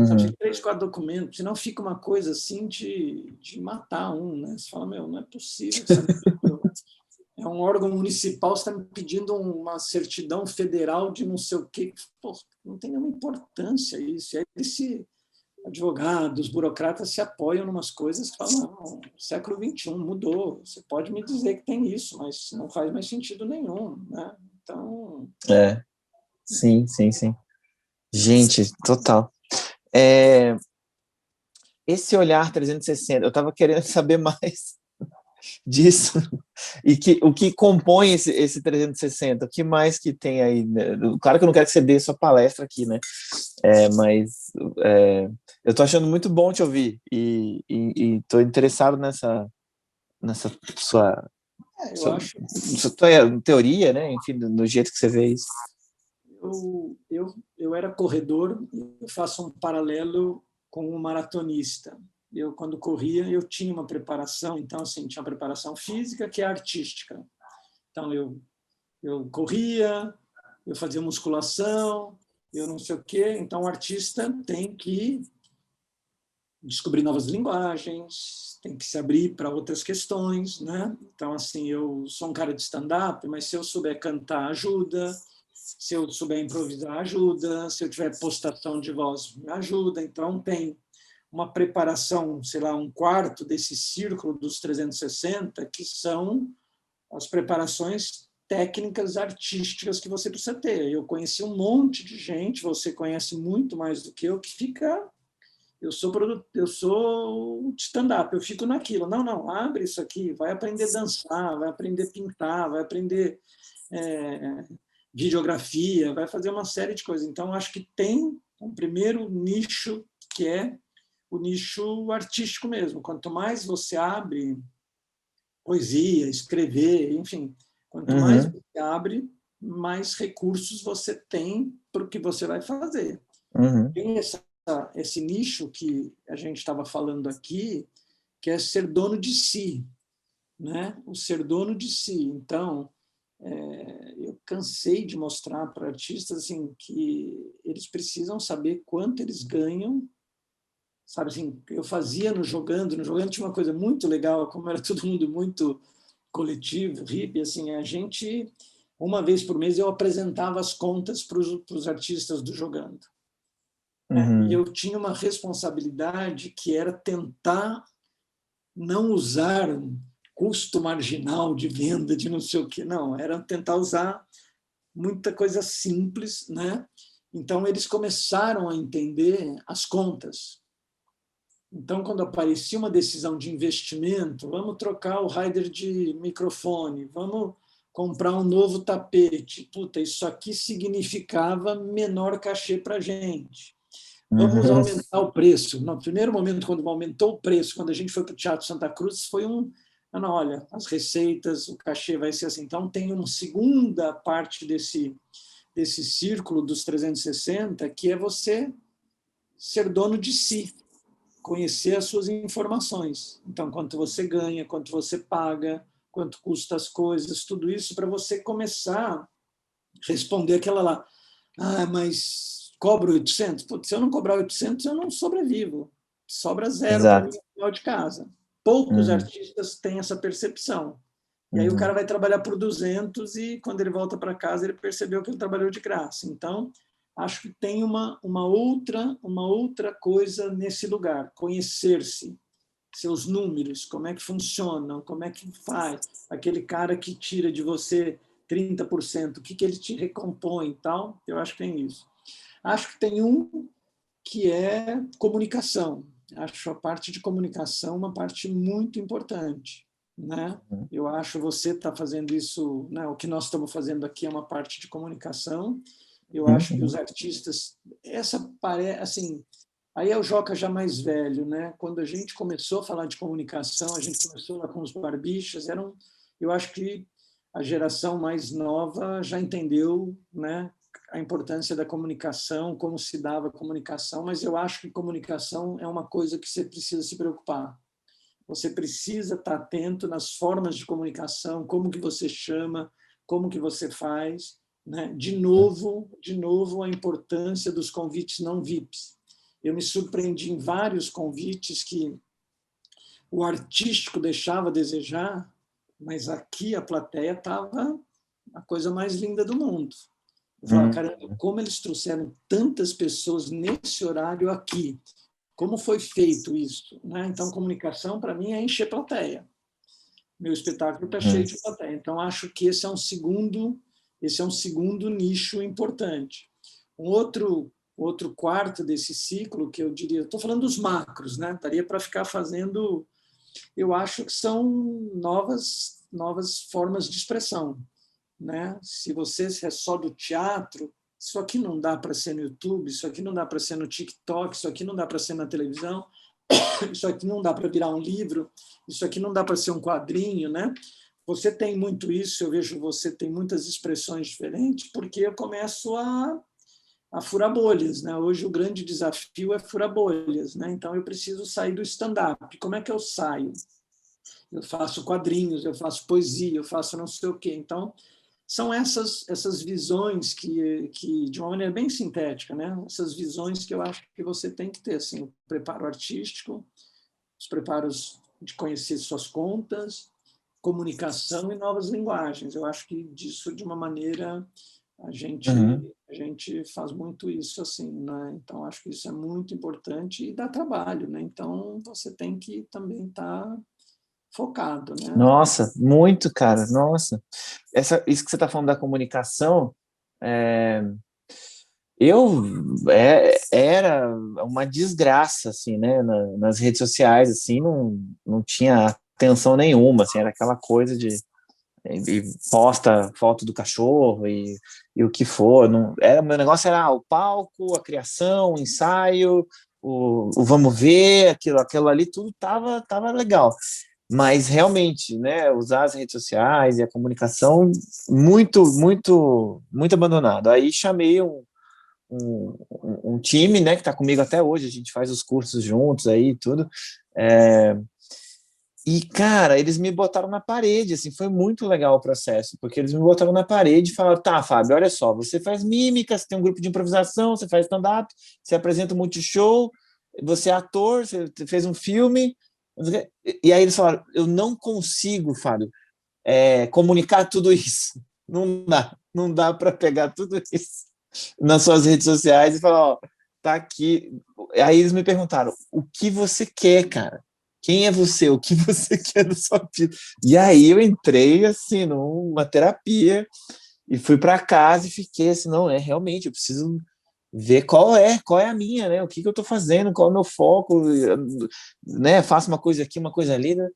D: Sabe, 3, 4 documentos, senão fica uma coisa assim de matar um, né? Você fala, meu, não é possível. É um órgão municipal, você está me pedindo uma certidão federal de não sei o quê. Pô, não tem nenhuma importância isso. advogados, burocratas se apoiam em umas coisas que falam, não, século XXI mudou, você pode me dizer que tem isso, mas não faz mais sentido nenhum, né? Então...
A: Sim, sim, sim. Gente, total. Esse olhar 360, eu estava querendo saber mais disso. E o que compõe esse 360? O que mais que tem aí? Né? Claro que eu não quero que você dê sua palestra aqui, né? Mas eu tô achando muito bom te ouvir e tô interessado nessa sua,
D: eu acho...
A: sua teoria, né? Enfim, no jeito que você vê isso.
D: Eu era corredor, eu faço um paralelo com um maratonista. Eu, quando corria, eu tinha uma preparação, então, assim, tinha uma preparação física que é artística. Então, eu corria, eu fazia musculação, eu não sei o quê. Então, o artista tem que descobrir novas linguagens, tem que se abrir para outras questões, né? Então, assim, eu sou um cara de stand-up, mas se eu souber cantar, ajuda. Se eu souber improvisar, ajuda. Se eu tiver postação de voz, me ajuda. Então, tem uma preparação, sei lá, um quarto desse círculo dos 360, que são as preparações técnicas artísticas que você precisa ter. Eu conheci um monte de gente, você conhece muito mais do que eu, que fica... Eu sou stand-up, eu fico naquilo. Não, abre isso aqui, vai aprender a dançar, vai aprender a pintar, vai aprender videografia, vai fazer uma série de coisas. Então, acho que tem um primeiro nicho, que é o nicho artístico mesmo. Quanto mais você abre poesia, escrever, enfim, quanto mais você abre, mais recursos você tem para o que você vai fazer. Tem esse nicho que a gente estava falando aqui, que é ser dono de si, né? O ser dono de si. Então, eu cansei de mostrar para artistas assim, que eles precisam saber quanto eles ganham. Sabe assim, eu fazia no Jogando tinha uma coisa muito legal, como era todo mundo muito coletivo, hippie, assim, a gente, uma vez por mês, eu apresentava as contas para os artistas do Jogando. E eu tinha uma responsabilidade que era tentar não usar custo marginal de venda, de não sei o quê, não, era tentar usar muita coisa simples, né? Então, eles começaram a entender as contas. Então, quando aparecia uma decisão de investimento, vamos trocar o rider de microfone, vamos comprar um novo tapete. Puta, isso aqui significava menor cachê para a gente. Vamos aumentar o preço. No primeiro momento, quando aumentou o preço, quando a gente foi para o Teatro Santa Cruz, foi não, olha, as receitas, o cachê vai ser assim. Então, tem uma segunda parte desse círculo dos 360, que é você ser dono de si, conhecer as suas informações. Então, quanto você ganha, quanto você paga, quanto custa as coisas, tudo isso para você começar a responder aquela lá, mas cobro 800? Putz, se eu não cobrar 800, eu não sobrevivo. Sobra zero para mim no final de casa. Poucos artistas têm essa percepção. E aí o cara vai trabalhar por 200 e quando ele volta para casa ele percebeu que ele trabalhou de graça. Então, acho que tem uma outra coisa nesse lugar, conhecer-se, seus números, como é que funcionam, como é que faz, aquele cara que tira de você 30%, o que ele te recompõe e tal, eu acho que tem isso. Acho que tem um que é comunicação. Acho a parte de comunicação uma parte muito importante, né? Eu acho você está fazendo isso, né? O que nós estamos fazendo aqui é uma parte de comunicação. Eu acho que os artistas, assim, aí é o Joca já mais velho, né? Quando a gente começou a falar de comunicação, a gente começou lá com os Barbichas, eu acho que a geração mais nova já entendeu, né, a importância da comunicação, como se dava a comunicação, mas eu acho que comunicação é uma coisa que você precisa se preocupar. Você precisa estar atento nas formas de comunicação, como que você chama, como que você faz, né? De novo, a importância dos convites não VIPs. Eu me surpreendi em vários convites que o artístico deixava a desejar, mas aqui a plateia estava a coisa mais linda do mundo. Eu falava, caramba, como eles trouxeram tantas pessoas nesse horário aqui? como foi feito isso, né? Então, comunicação, para mim, é encher plateia. Meu espetáculo está cheio de plateia. Então, acho que esse é um segundo nicho importante. Um outro quarto desse ciclo, que eu diria, estou falando dos macros, né? Daria para ficar fazendo, eu acho que são novas formas de expressão, né? Se você é só do teatro, isso aqui não dá para ser no YouTube, isso aqui não dá para ser no TikTok, isso aqui não dá para ser na televisão, isso aqui não dá para virar um livro, isso aqui não dá para ser um quadrinho, né? Você tem muito isso, eu vejo você tem muitas expressões diferentes, porque eu começo a furar bolhas, né? Hoje o grande desafio é furar bolhas, né? Então eu preciso sair do stand-up. Como é que eu saio? Eu faço quadrinhos, eu faço poesia, eu faço não sei o quê. Então são essas visões que de uma maneira bem sintética, né? Essas visões que eu acho que você tem que ter, assim, o preparo artístico, os preparos de conhecer suas contas, comunicação e novas linguagens. Eu acho que disso, de uma maneira, a gente faz muito isso, assim, né? Então acho que isso é muito importante e dá trabalho, né? Então você tem que também estar focado, né?
A: Nossa, muito, cara, nossa. Isso que você está falando da comunicação, é, era uma desgraça, assim, né, nas redes sociais, assim, não tinha atenção nenhuma, assim, era aquela coisa de e posta foto do cachorro e o que for, não, meu negócio era o palco, a criação, o ensaio, o vamos ver, aquilo ali, tudo tava legal. Mas realmente, né, usar as redes sociais e a comunicação muito, muito, muito abandonado. Aí chamei um time, né, que está comigo até hoje, a gente faz os cursos juntos aí, tudo. E, cara, eles me botaram na parede, assim, foi muito legal o processo, porque eles me botaram na parede e falaram, tá, Fábio, olha só, você faz mímica, você tem um grupo de improvisação, você faz stand-up, você apresenta um multishow, você é ator, você fez um filme, e aí eles falaram, eu não consigo, Fábio, comunicar tudo isso, não dá para pegar tudo isso nas suas redes sociais e falar, ó, tá aqui. Aí eles me perguntaram, o que você quer, cara? Quem é você? O que você quer da sua vida? E aí eu entrei, assim, numa terapia e fui para casa e fiquei assim, não, realmente, eu preciso ver qual é a minha, né? O que eu estou fazendo, qual é o meu foco, né? Faço uma coisa aqui, uma coisa ali, né?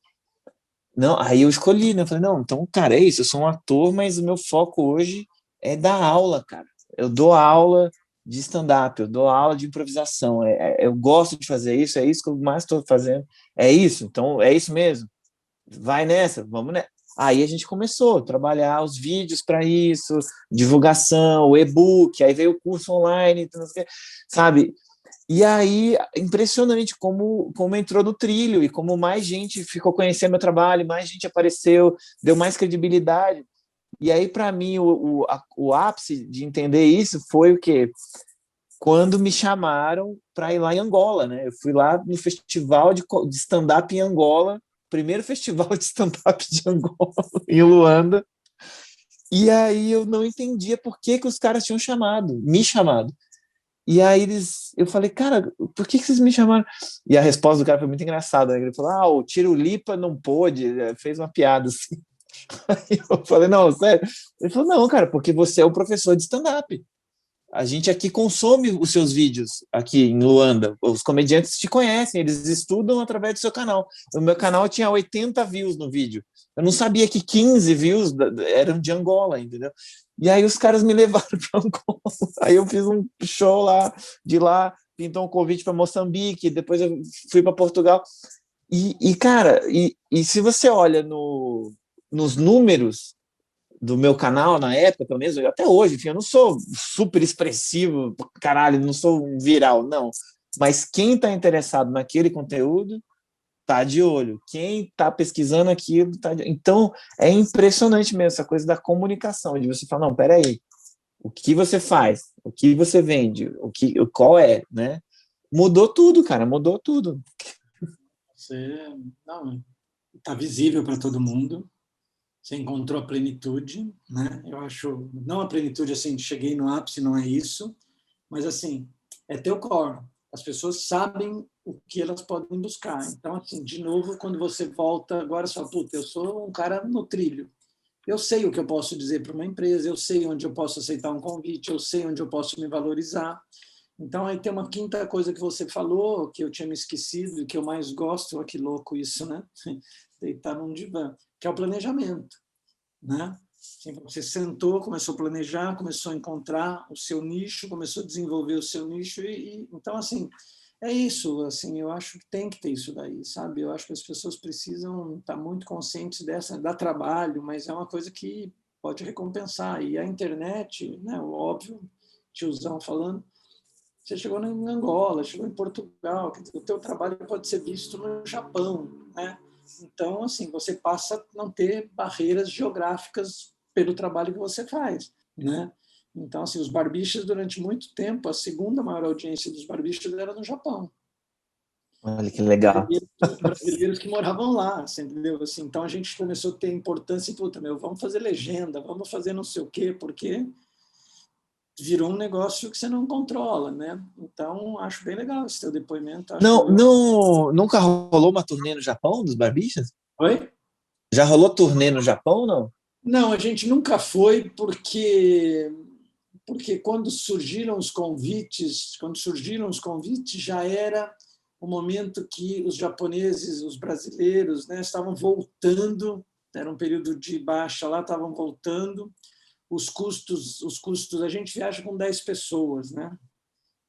A: Não, aí eu escolhi, né? Eu falei, não, então, cara, é isso, eu sou um ator, mas o meu foco hoje é dar aula, cara. Eu dou aula de stand-up, eu dou aula de improvisação, eu gosto de fazer isso, é isso que eu mais estou fazendo. É isso, então é isso mesmo. Vai nessa, vamos nessa. Aí a gente começou a trabalhar os vídeos para isso, divulgação, o e-book, aí veio o curso online, sabe? E aí, impressionante como entrou no trilho e como mais gente ficou conhecendo meu trabalho, mais gente apareceu, deu mais credibilidade. E aí, para mim, o ápice de entender isso foi o quê? Quando me chamaram para ir lá em Angola, né? Eu fui lá no festival de stand-up em Angola, primeiro festival de stand-up de Angola, em Luanda. E aí eu não entendia por que os caras tinham me chamado. E aí eu falei, cara, por que vocês me chamaram? E a resposta do cara foi muito engraçada, né? Ele falou, o Tirulipa não pôde, fez uma piada assim. Aí eu falei, não, sério? Ele falou, não, cara, porque você é o professor de stand-up. A gente aqui consome os seus vídeos aqui em Luanda. Os comediantes te conhecem, eles estudam através do seu canal. O meu canal tinha 80 views no vídeo. Eu não sabia que 15 views eram de Angola, entendeu? E aí os caras me levaram para Angola. Aí eu fiz um show lá, de lá, pintou um convite para Moçambique, depois eu fui para Portugal. Cara, se você olha nos números do meu canal na época, pelo menos até hoje, enfim, eu não sou super expressivo, caralho, não sou um viral, não. Mas quem está interessado naquele conteúdo tá de olho. Quem está pesquisando aquilo tá de... Então, é impressionante mesmo essa coisa da comunicação, de você falar, não, peraí, o que você faz? O que você vende? Qual é, né? Mudou tudo, cara, mudou tudo.
D: Você está visível para todo mundo. Você encontrou a plenitude, né? Eu acho, não a plenitude assim, de cheguei no ápice, não é isso, mas assim, é teu core. As pessoas sabem o que elas podem buscar. Então, assim, de novo, quando você volta agora, você fala, puta, eu sou um cara no trilho. Eu sei o que eu posso dizer para uma empresa, eu sei onde eu posso aceitar um convite, eu sei onde eu posso me valorizar. Então, aí tem uma quinta coisa que você falou, que eu tinha me esquecido, e que eu mais gosto, olha que louco isso, né? Deitar num divã, que é o planejamento, né? Assim, você sentou, começou a planejar, começou a encontrar o seu nicho, começou a desenvolver o seu nicho, então, assim, é isso, assim, eu acho que tem que ter isso daí, sabe? Eu acho que as pessoas precisam estar muito conscientes dessa, dá trabalho, mas é uma coisa que pode recompensar. E a internet, né, o óbvio, tiozão falando, você chegou em Angola, chegou em Portugal, quer dizer, o teu trabalho pode ser visto no Japão, né? Então, assim, você passa a não ter barreiras geográficas pelo trabalho que você faz, né? Então, assim, os barbichas, durante muito tempo, a segunda maior audiência dos barbichas era no Japão.
A: Olha que legal.
D: Brasileiros que moravam lá, assim, entendeu? Assim, então, a gente começou a ter importância e, puta, meu, vamos fazer legenda, vamos fazer não sei o quê, porque virou um negócio que você não controla, né? Então, acho bem legal esse teu depoimento. Acho
A: Não,
D: que...
A: não, nunca rolou uma turnê no Japão dos Barbixas?
D: Oi?
A: Já rolou turnê no Japão, não?
D: Não, a gente nunca foi porque quando surgiram os convites já era o momento que os japoneses, os brasileiros, né, estavam voltando, era um período de baixa lá, estavam voltando, os custos, a gente viaja com 10 pessoas, né?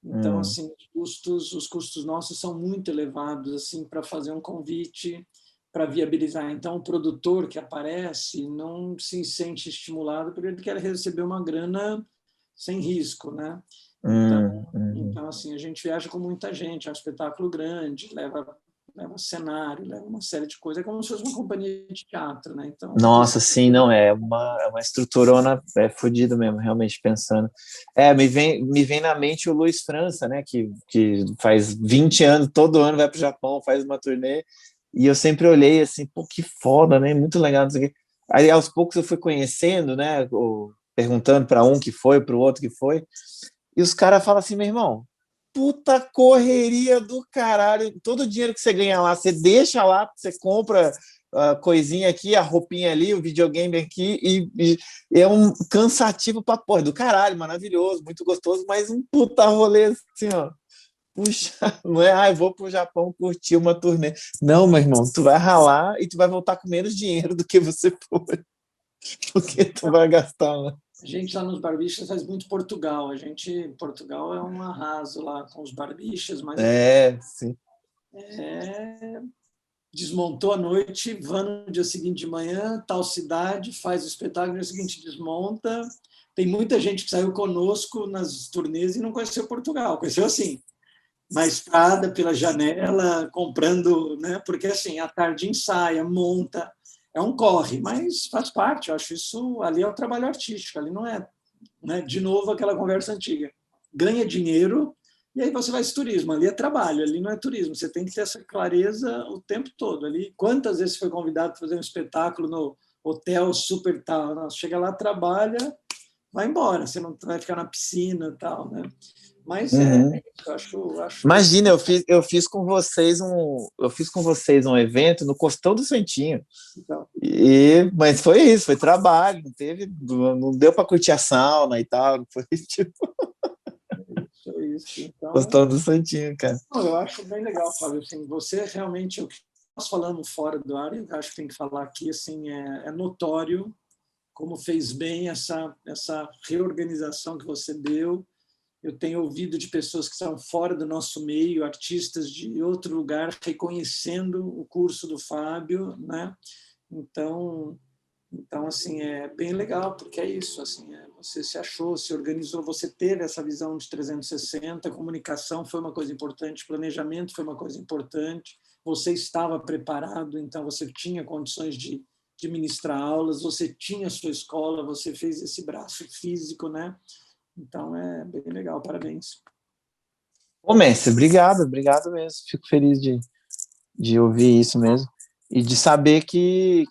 D: Então, assim, os custos nossos são muito elevados assim para fazer um convite, para viabilizar. Então, o produtor que aparece não se sente estimulado porque ele quer receber uma grana sem risco, né? Então,
A: Hum.
D: então assim, a gente viaja com muita gente, é um espetáculo grande, leva cenário, leva uma série de coisas, é como se fosse uma companhia de teatro, né? Então,
A: Nossa, sim, não, é uma estruturona, é fodido mesmo, realmente pensando. Me vem na mente o Luiz França, né, que faz 20 anos, todo ano vai para o Japão, faz uma turnê, e eu sempre olhei assim, pô, que foda, né, muito legal, não sei o quê. Aí, aos poucos, eu fui conhecendo, né, perguntando para um que foi, para o outro que foi, e os caras falam assim, meu irmão, puta correria do caralho. Todo o dinheiro que você ganha lá, você deixa lá, você compra a coisinha aqui, a roupinha ali, o videogame aqui, e é um cansativo pra porra, do caralho, maravilhoso, muito gostoso, mas um puta rolê assim, ó. Puxa, não é, eu vou pro Japão curtir uma turnê. Não, meu irmão, tu vai ralar e tu vai voltar com menos dinheiro do que você foi, porque tu vai gastar lá.
D: a gente lá nos barbichas faz muito Portugal. Portugal é um arraso lá com os barbichas, mas
A: Sim.
D: desmontou à noite, van no dia seguinte de manhã, tal cidade, faz o espetáculo, no dia seguinte desmonta. Tem muita gente que saiu conosco nas turnês e não conheceu Portugal, conheceu assim, na estrada, pela janela, comprando, né? Porque assim, à tarde ensaia, monta, é um corre, mas faz parte, eu acho isso, ali é o trabalho artístico, ali não é, né? De novo aquela conversa antiga. Ganha dinheiro e aí você faz turismo, ali é trabalho, ali não é turismo, você tem que ter essa clareza o tempo todo. Ali, quantas vezes foi convidado para fazer um espetáculo no hotel super tal, não, chega lá, trabalha, vai embora, você não vai ficar na piscina e tal, né? Mas
A: Uhum.
D: eu acho.
A: Imagina, eu fiz com vocês um evento no Costão do Santinho.
D: Então,
A: Mas foi isso, foi trabalho, não deu para curtir a sauna e tal, foi tipo
D: isso. Então,
A: Costão do Santinho, cara.
D: eu acho bem legal, Fábio. Assim, você realmente, o que nós falamos fora do ar, eu acho que tem que falar aqui, assim, é notório como fez bem essa reorganização que você deu. Eu tenho ouvido de pessoas que são fora do nosso meio, artistas de outro lugar, reconhecendo o curso do Fábio, né? Então, assim, é bem legal, porque é isso, assim, você se achou, se organizou, você teve essa visão de 360, comunicação foi uma coisa importante, planejamento foi uma coisa importante, você estava preparado, então você tinha condições de ministrar aulas, você tinha a sua escola, você fez esse braço físico, né? Então, é bem legal, parabéns.
A: Ô, mestre, obrigado mesmo. Fico feliz de ouvir isso mesmo. E de saber que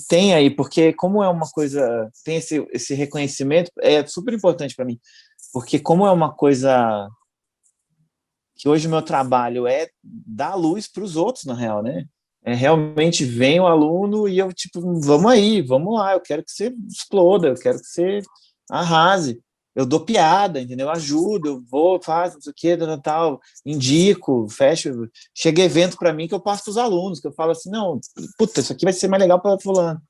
A: tem aí, porque como é uma coisa, tem esse reconhecimento, é super importante para mim, porque como é uma coisa que hoje o meu trabalho é dar luz para os outros, na real, né? Realmente vem o aluno e eu, tipo, vamos aí, vamos lá, eu quero que você exploda, eu quero que você arrase. Eu dou piada, entendeu? Eu ajudo, eu vou, faço, não sei o quê, tal, indico, fecho. Chega evento para mim que eu passo para os alunos, que eu falo assim, não, puta, isso aqui vai ser mais legal para fulano.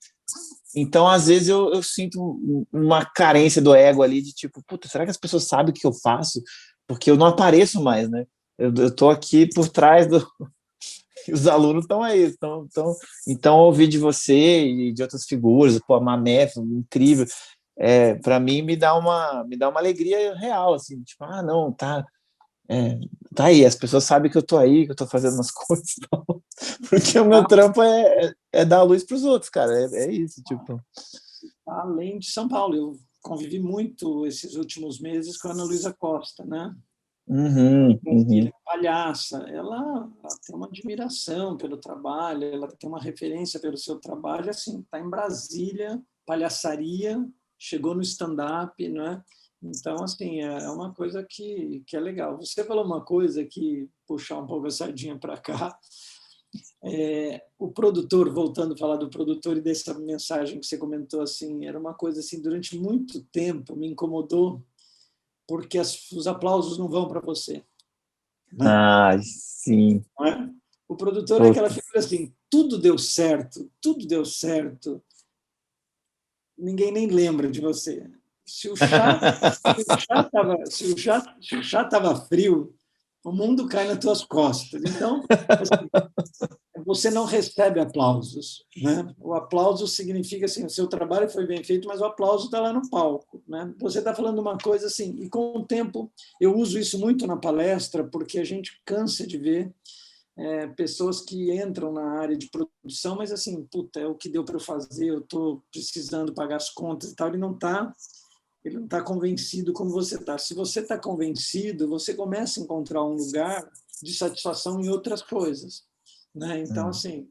A: Então, às vezes, eu sinto uma carência do ego ali, de tipo, puta, será que as pessoas sabem o que eu faço? Porque eu não apareço mais, né? Eu tô aqui por trás do... Os alunos estão aí, então ouvir de você e de outras figuras, pô, a Mané, incrível, para mim me dá uma alegria real, assim, tipo, não, tá aí, as pessoas sabem que eu tô aí, que eu tô fazendo umas coisas, então, porque o meu trampo é dar luz para os outros, cara, é isso, tipo.
D: Além de São Paulo, eu convivi muito esses últimos meses com a Ana Luísa Costa, né?
A: Uhum, uhum.
D: Palhaça, ela tem uma admiração pelo trabalho, ela tem uma referência pelo seu trabalho, assim, está em Brasília, palhaçaria, chegou no stand-up, né? Então, assim, é uma coisa que é legal. Você falou uma coisa que, puxar um pouco a sardinha para cá, o produtor, voltando a falar do produtor e dessa mensagem que você comentou, assim, era uma coisa assim, durante muito tempo me incomodou, porque os aplausos não vão para você.
A: Sim.
D: Não é? O produtor é aquela
A: Puta.
D: figura assim, tudo deu certo, ninguém nem lembra de você. Se o chá estava frio, o mundo cai nas tuas costas. Então, assim, você não recebe aplausos, né? O aplauso significa assim, o seu trabalho foi bem feito, mas o aplauso está lá no palco, né? Você está falando uma coisa assim, e com o tempo eu uso isso muito na palestra, porque a gente cansa de ver pessoas que entram na área de produção, mas assim, puta, é o que deu para eu fazer, eu estou precisando pagar as contas e tal, ele não tá convencido como você está. Se você está convencido, você começa a encontrar um lugar de satisfação em outras coisas, né? Então, assim,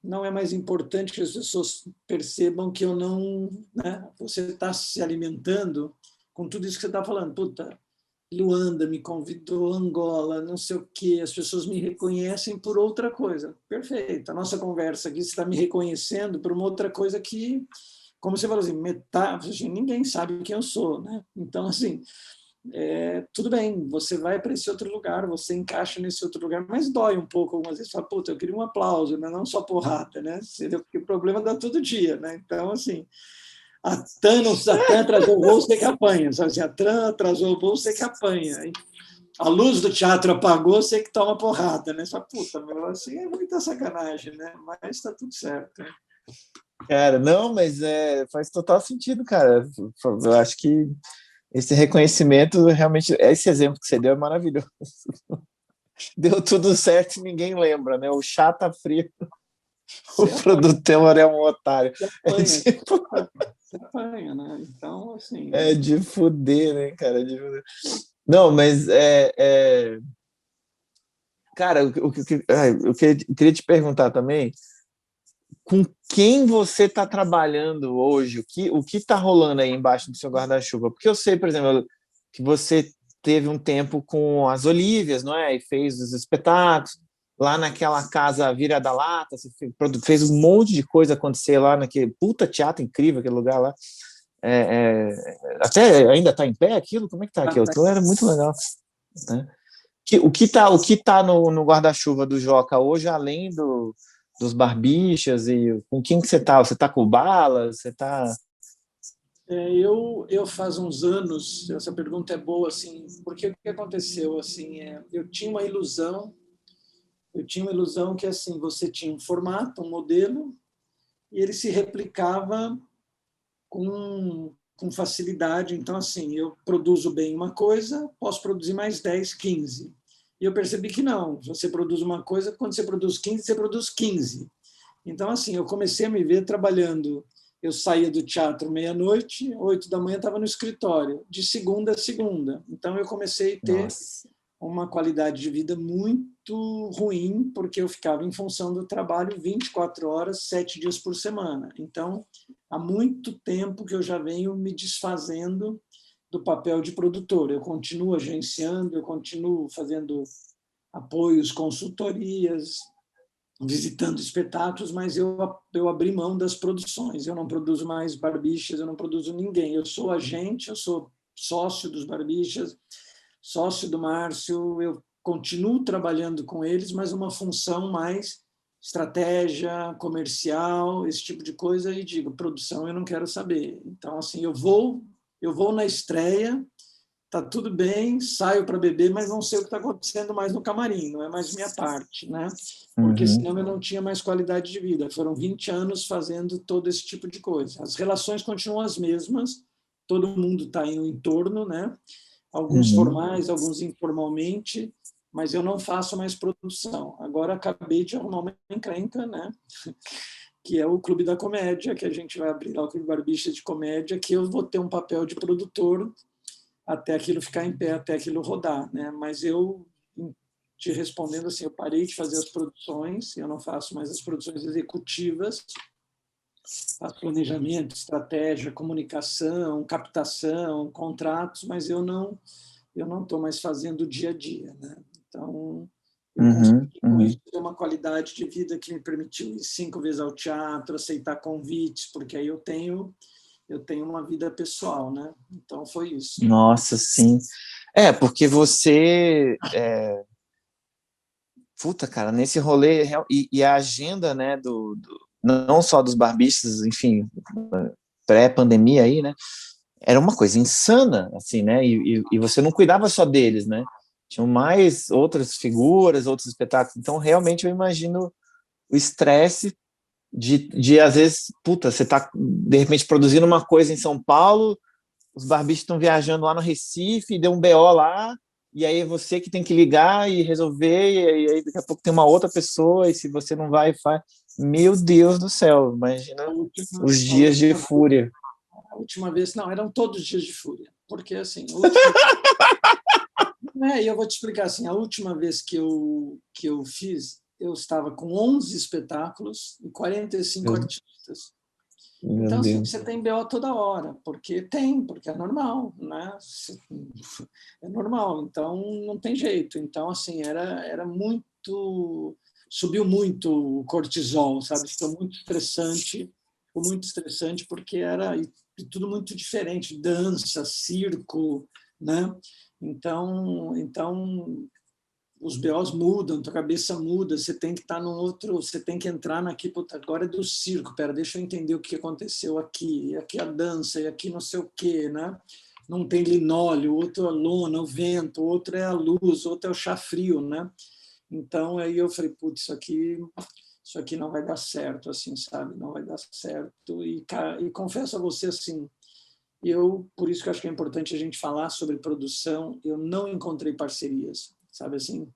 D: não é mais importante que as pessoas percebam que eu não, né? Você está se alimentando com tudo isso que você está falando. Puta, Luanda me convidou, Angola, não sei o quê, as pessoas me reconhecem por outra coisa. Perfeito. A nossa conversa aqui, você está me reconhecendo por uma outra coisa que, como você falou assim, metade, ninguém sabe quem eu sou, né? Então, assim, tudo bem, você vai para esse outro lugar, você encaixa nesse outro lugar, mas dói um pouco algumas vezes. Fala, puta, eu queria um aplauso, né? Não só porrada, né? Porque o problema dá todo dia, né? Então, assim, a TAN atrasou o voo, você que apanha. Sabe assim, a TAN atrasou o voo, você que apanha. A luz do teatro apagou, você que toma porrada, né? Só, puta, meu, assim é muita sacanagem, né? Mas está tudo certo. Né?
A: Cara, não, mas faz total sentido, cara. Eu acho que esse reconhecimento, realmente, esse exemplo que você deu é maravilhoso. Deu tudo certo e ninguém lembra, né? O chá tá frio, o produtor é um otário.
D: Você apanha, né? Então, assim...
A: É de fuder, né, cara? Não, mas cara, eu queria te perguntar também, com quem você está trabalhando hoje? O que está rolando aí embaixo do seu guarda-chuva? Porque eu sei, por exemplo, que você teve um tempo com as Olívias, não é? E fez os espetáculos lá naquela casa Vira da Lata, você fez um monte de coisa acontecer lá naquele puta teatro incrível, aquele lugar lá. Até ainda está em pé aquilo? Como é que tá aquilo? Aquilo era muito legal, né? O que tá no guarda-chuva do Joca hoje, além dos Barbixas, e com quem que você tá? Você tá com o Bala? Você tá...
D: Eu faz uns anos, essa pergunta é boa, assim, porque o que aconteceu, assim, eu tinha uma ilusão que, assim, você tinha um formato, um modelo, e ele se replicava com facilidade. Então, assim, eu produzo bem uma coisa, posso produzir mais 10, 15. E eu percebi que não. Você produz uma coisa, quando você produz 15, você produz 15. Então, assim, eu comecei a me ver trabalhando. Eu saía do teatro meia-noite, 8 da manhã estava no escritório, de segunda a segunda. Então, eu comecei a ter uma qualidade de vida muito ruim, porque eu ficava em função do trabalho 24 horas, 7 dias por semana. Então, há muito tempo que eu já venho me desfazendo do papel de produtor. Eu continuo agenciando, eu continuo fazendo apoios, consultorias, visitando espetáculos, mas eu abri mão das produções. Eu não produzo mais Barbixas, eu não produzo ninguém. Eu sou agente, eu sou sócio dos Barbixas, sócio do Márcio, eu continuo trabalhando com eles, mas uma função mais estratégia, comercial, esse tipo de coisa, e digo, produção eu não quero saber. Então, assim, eu vou na estreia, tá tudo bem, saio para beber, mas não sei o que está acontecendo mais no camarim, não é mais minha parte, né? Porque senão eu não tinha mais qualidade de vida. Foram 20 anos fazendo todo esse tipo de coisa. As relações continuam as mesmas, todo mundo está em um entorno, né? Alguns formais, alguns informalmente, mas eu não faço mais produção. Agora acabei de arrumar uma encrenca, né? Que é o Clube da Comédia, que a gente vai abrir lá o Clube Barbicha de Comédia, que eu vou ter um papel de produtor até aquilo ficar em pé, até aquilo rodar, né? Mas eu, te respondendo assim, eu parei de fazer as produções, eu não faço mais as produções executivas, faço planejamento, estratégia, comunicação, captação, contratos, mas eu não estou mais fazendo o dia a dia, né? Então, eu consegui com isso ter uma qualidade de vida que me permitiu ir 5 vezes ao teatro, aceitar convites, porque aí eu tenho uma vida pessoal, né? Então foi isso.
A: Nossa, sim. Porque você... Puta, cara, nesse rolê... E a agenda, né, não só dos barbistas, enfim, pré-pandemia aí, né? Era uma coisa insana, assim, né? E você não cuidava só deles, né? Tinham mais outras figuras, outros espetáculos. Então, realmente, eu imagino o estresse às vezes, puta, você tá, de repente, produzindo uma coisa em São Paulo, os barbistas estão viajando lá no Recife, deu um BO lá, e aí é você que tem que ligar e resolver, e aí daqui a pouco tem uma outra pessoa, e se você não vai, faz... Meu Deus do céu, imagina os dias de fúria.
D: A última vez, não, eram todos dias de fúria, porque assim, e eu vou te explicar assim, a última vez que eu fiz, eu estava com 11 espetáculos e 45 artistas. Então, assim, você tem BO toda hora, porque é normal, né? É normal, então não tem jeito. Então, assim, era muito... Subiu muito o cortisol, sabe? Ficou muito estressante porque era tudo muito diferente, dança, circo, né? Então os BOs mudam, tua cabeça muda, você tem que estar no outro, você tem que entrar naqui, agora é do circo, deixa eu entender o que aconteceu aqui, e aqui a dança, e aqui não sei o quê, né? Não tem linóleo, outro é a lona, o vento, outro é a luz, outro é o chá frio, né? Então, aí eu falei, putz, isso aqui não vai dar certo, assim, sabe? Não vai dar certo. E confesso a você, assim, por isso que eu acho que é importante a gente falar sobre produção, eu não encontrei parcerias, sabe assim?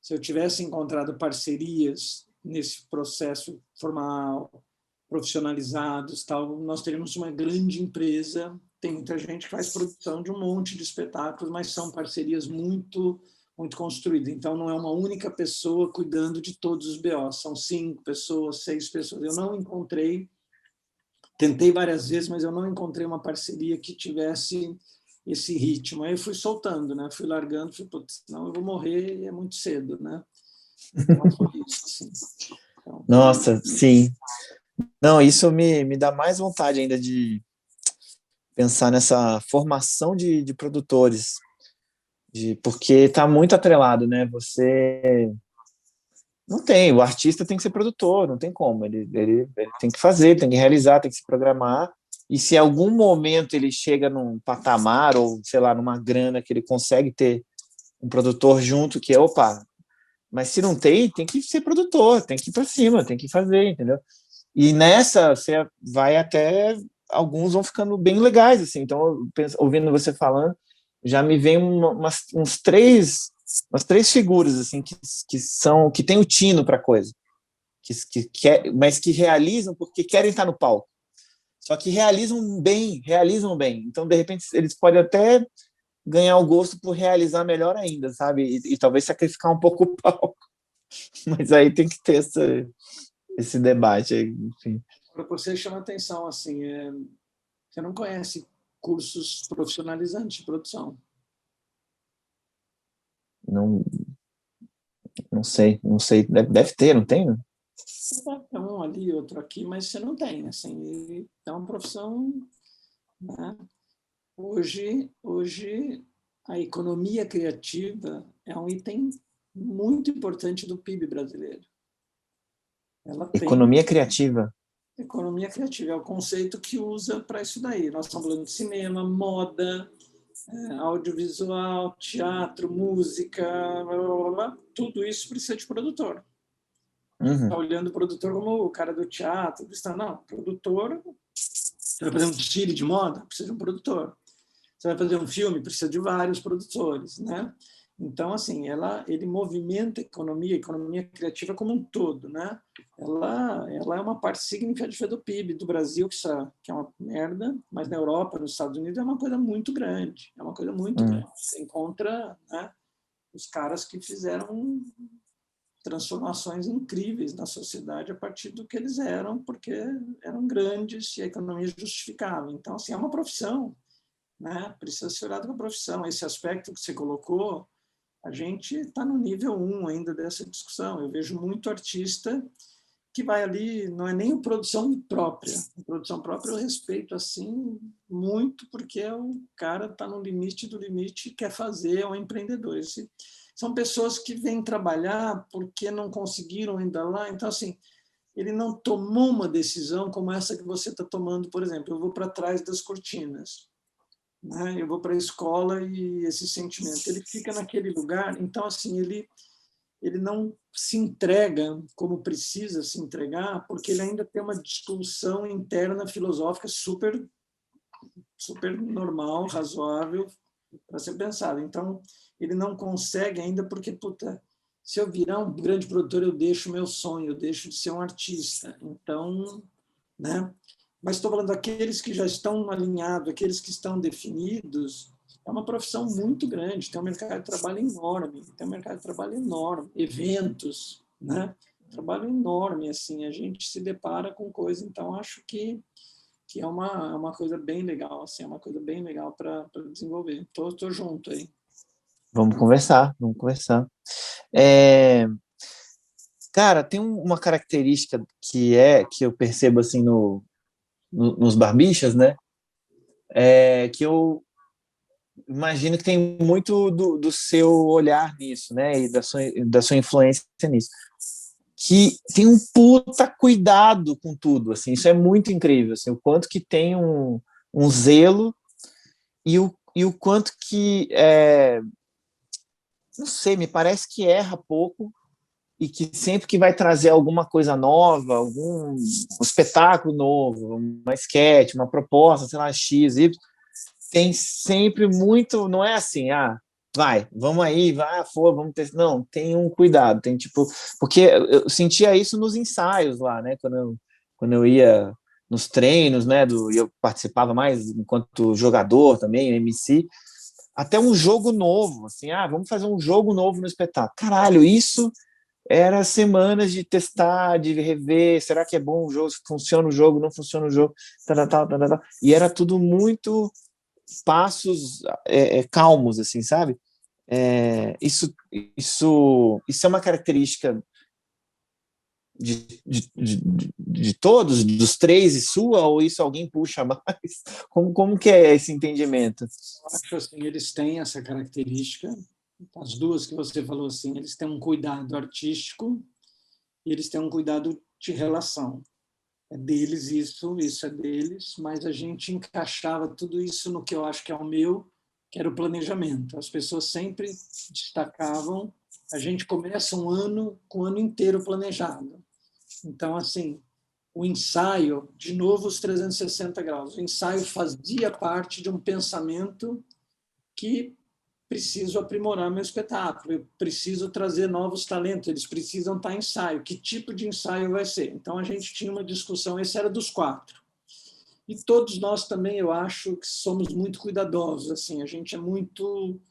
D: Se eu tivesse encontrado parcerias nesse processo formal, profissionalizados, tal, nós teríamos uma grande empresa. Tem muita gente que faz produção de um monte de espetáculos, mas são parcerias muito construídas. Então, não é uma única pessoa cuidando de todos os BOs, são 5 pessoas, 6 pessoas. Eu não encontrei, tentei várias vezes, mas eu não encontrei uma parceria que tivesse esse ritmo. Aí eu fui soltando, né? Fui largando, senão eu vou morrer e é muito cedo, né? Então, foi isso, assim. Então,
A: nossa, sim. Não, isso me dá mais vontade ainda de pensar nessa formação de produtores, porque está muito atrelado, né? Você não tem, o artista tem que ser produtor, não tem como, ele tem que fazer, tem que realizar, tem que se programar, e se em algum momento ele chega num patamar, ou sei lá, numa grana que ele consegue ter um produtor junto, que é, opa, mas se não tem que ser produtor, tem que ir para cima, tem que fazer, entendeu? E nessa, você vai até, alguns vão ficando bem legais, assim, então, ouvindo você falando, já me vem umas três figuras, assim, que tem o tino para coisa, mas que realizam porque querem estar no palco, só que realizam bem, então, de repente, eles podem até ganhar o gosto por realizar melhor ainda, sabe, e talvez sacrificar um pouco o palco, mas aí tem que ter esse debate aí, enfim.
D: Para você chama atenção, assim, você não conhece cursos profissionalizantes de produção.
A: Não, não sei. Deve ter, não tem?
D: É um ali, outro aqui, mas você não tem. Assim, é uma profissão, né? Hoje, a economia criativa é um item muito importante do PIB brasileiro. Ela tem
A: Economia criativa.
D: economia criativa, é o conceito que usa para isso daí. Nós estamos falando de cinema, moda, audiovisual, teatro, música, blá, blá, blá, tudo isso precisa de produtor. Está olhando o produtor como o cara do teatro, não, produtor. Você vai fazer um desfile de moda, precisa de um produtor. Você vai fazer um filme, precisa de vários produtores, né? Então, assim, ele movimenta a economia criativa como um todo, né? Ela é uma parte significativa do PIB do Brasil, que é uma merda, mas na Europa, nos Estados Unidos, é uma coisa muito grande. É uma coisa muito grande. Você encontra, né, os caras que fizeram transformações incríveis na sociedade a partir do que eles eram, porque eram grandes e a economia justificava. Então, assim, é uma profissão, né? Precisa ser olhado com a profissão. Esse aspecto que você colocou, a gente está no nível 1 ainda dessa discussão. Eu vejo muito artista que vai ali, não é nem a produção própria. A produção própria eu respeito assim muito, porque o cara está no limite do limite e quer fazer, é um empreendedor. São pessoas que vêm trabalhar porque não conseguiram ainda lá. Então, assim, ele não tomou uma decisão como essa que você está tomando, por exemplo. Eu vou para trás das cortinas, né? Eu vou para a escola e esse sentimento. Ele fica naquele lugar. Então, assim, ele não se entrega como precisa se entregar, porque ele ainda tem uma discussão interna filosófica super normal, razoável para ser pensado. Então, ele não consegue ainda porque, puta, se eu virar um grande produtor, eu deixo o meu sonho, eu deixo de ser um artista. Então, né? Mas estou falando daqueles que já estão alinhados, aqueles que estão definidos, é uma profissão muito grande, tem um mercado de trabalho enorme, eventos, né? Trabalho enorme, assim, a gente se depara com coisa, então acho que é uma coisa bem legal, assim, é uma coisa bem legal para desenvolver. Tô junto aí.
A: Vamos conversar. Cara, tem uma característica que eu percebo assim nos barbichas, né? Que eu imagino que tem muito do seu olhar nisso, né? E da sua influência nisso. Que tem um puta cuidado com tudo, assim, isso é muito incrível, assim, o quanto que tem um zelo e o quanto que, não sei, me parece que erra pouco e que sempre que vai trazer alguma coisa nova, algum espetáculo novo, uma esquete, uma proposta, sei lá, X, Y, tem sempre muito, não é assim, vamos aí, vamos ter, não, tem um cuidado, tem tipo, porque eu sentia isso nos ensaios lá, né, quando eu ia nos treinos, né, eu participava mais enquanto jogador também, MC, até um jogo novo, assim, vamos fazer um jogo novo no espetáculo, caralho, isso era semanas de testar, de rever, será que é bom o jogo, funciona o jogo, não funciona o jogo, tal, e era tudo muito passos calmos, assim, sabe? Isso é uma característica de todos, dos três e sua, ou isso alguém puxa mais? Como que é esse entendimento?
D: Eu acho assim, eles têm essa característica, as duas que você falou assim, eles têm um cuidado artístico e eles têm um cuidado de relação. É deles isso é deles, mas a gente encaixava tudo isso no que eu acho que é o meu, que era o planejamento. As pessoas sempre destacavam, a gente começa um ano com o ano inteiro planejado. Então, assim, o ensaio, de novo os 360 graus, o ensaio fazia parte de um pensamento que preciso aprimorar meu espetáculo, eu preciso trazer novos talentos, eles precisam estar em ensaio. Que tipo de ensaio vai ser? Então, a gente tinha uma discussão, esse era dos 4. E todos nós também, eu acho que somos muito cuidadosos, assim, a gente é muito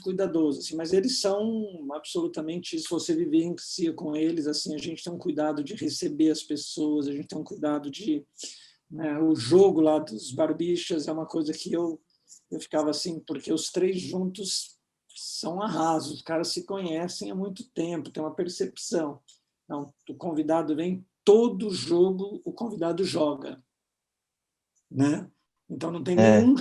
D: cuidadoso, assim, mas eles são absolutamente, se você vivencia com eles, assim, a gente tem um cuidado de receber as pessoas, a gente tem um cuidado de né? O jogo lá dos Barbixas é uma coisa que eu ficava assim, porque os três juntos são arrasos, os caras se conhecem há muito tempo, tem uma percepção. Então, o convidado vem, todo jogo o convidado joga, né? Então não tem
A: É.
D: nenhum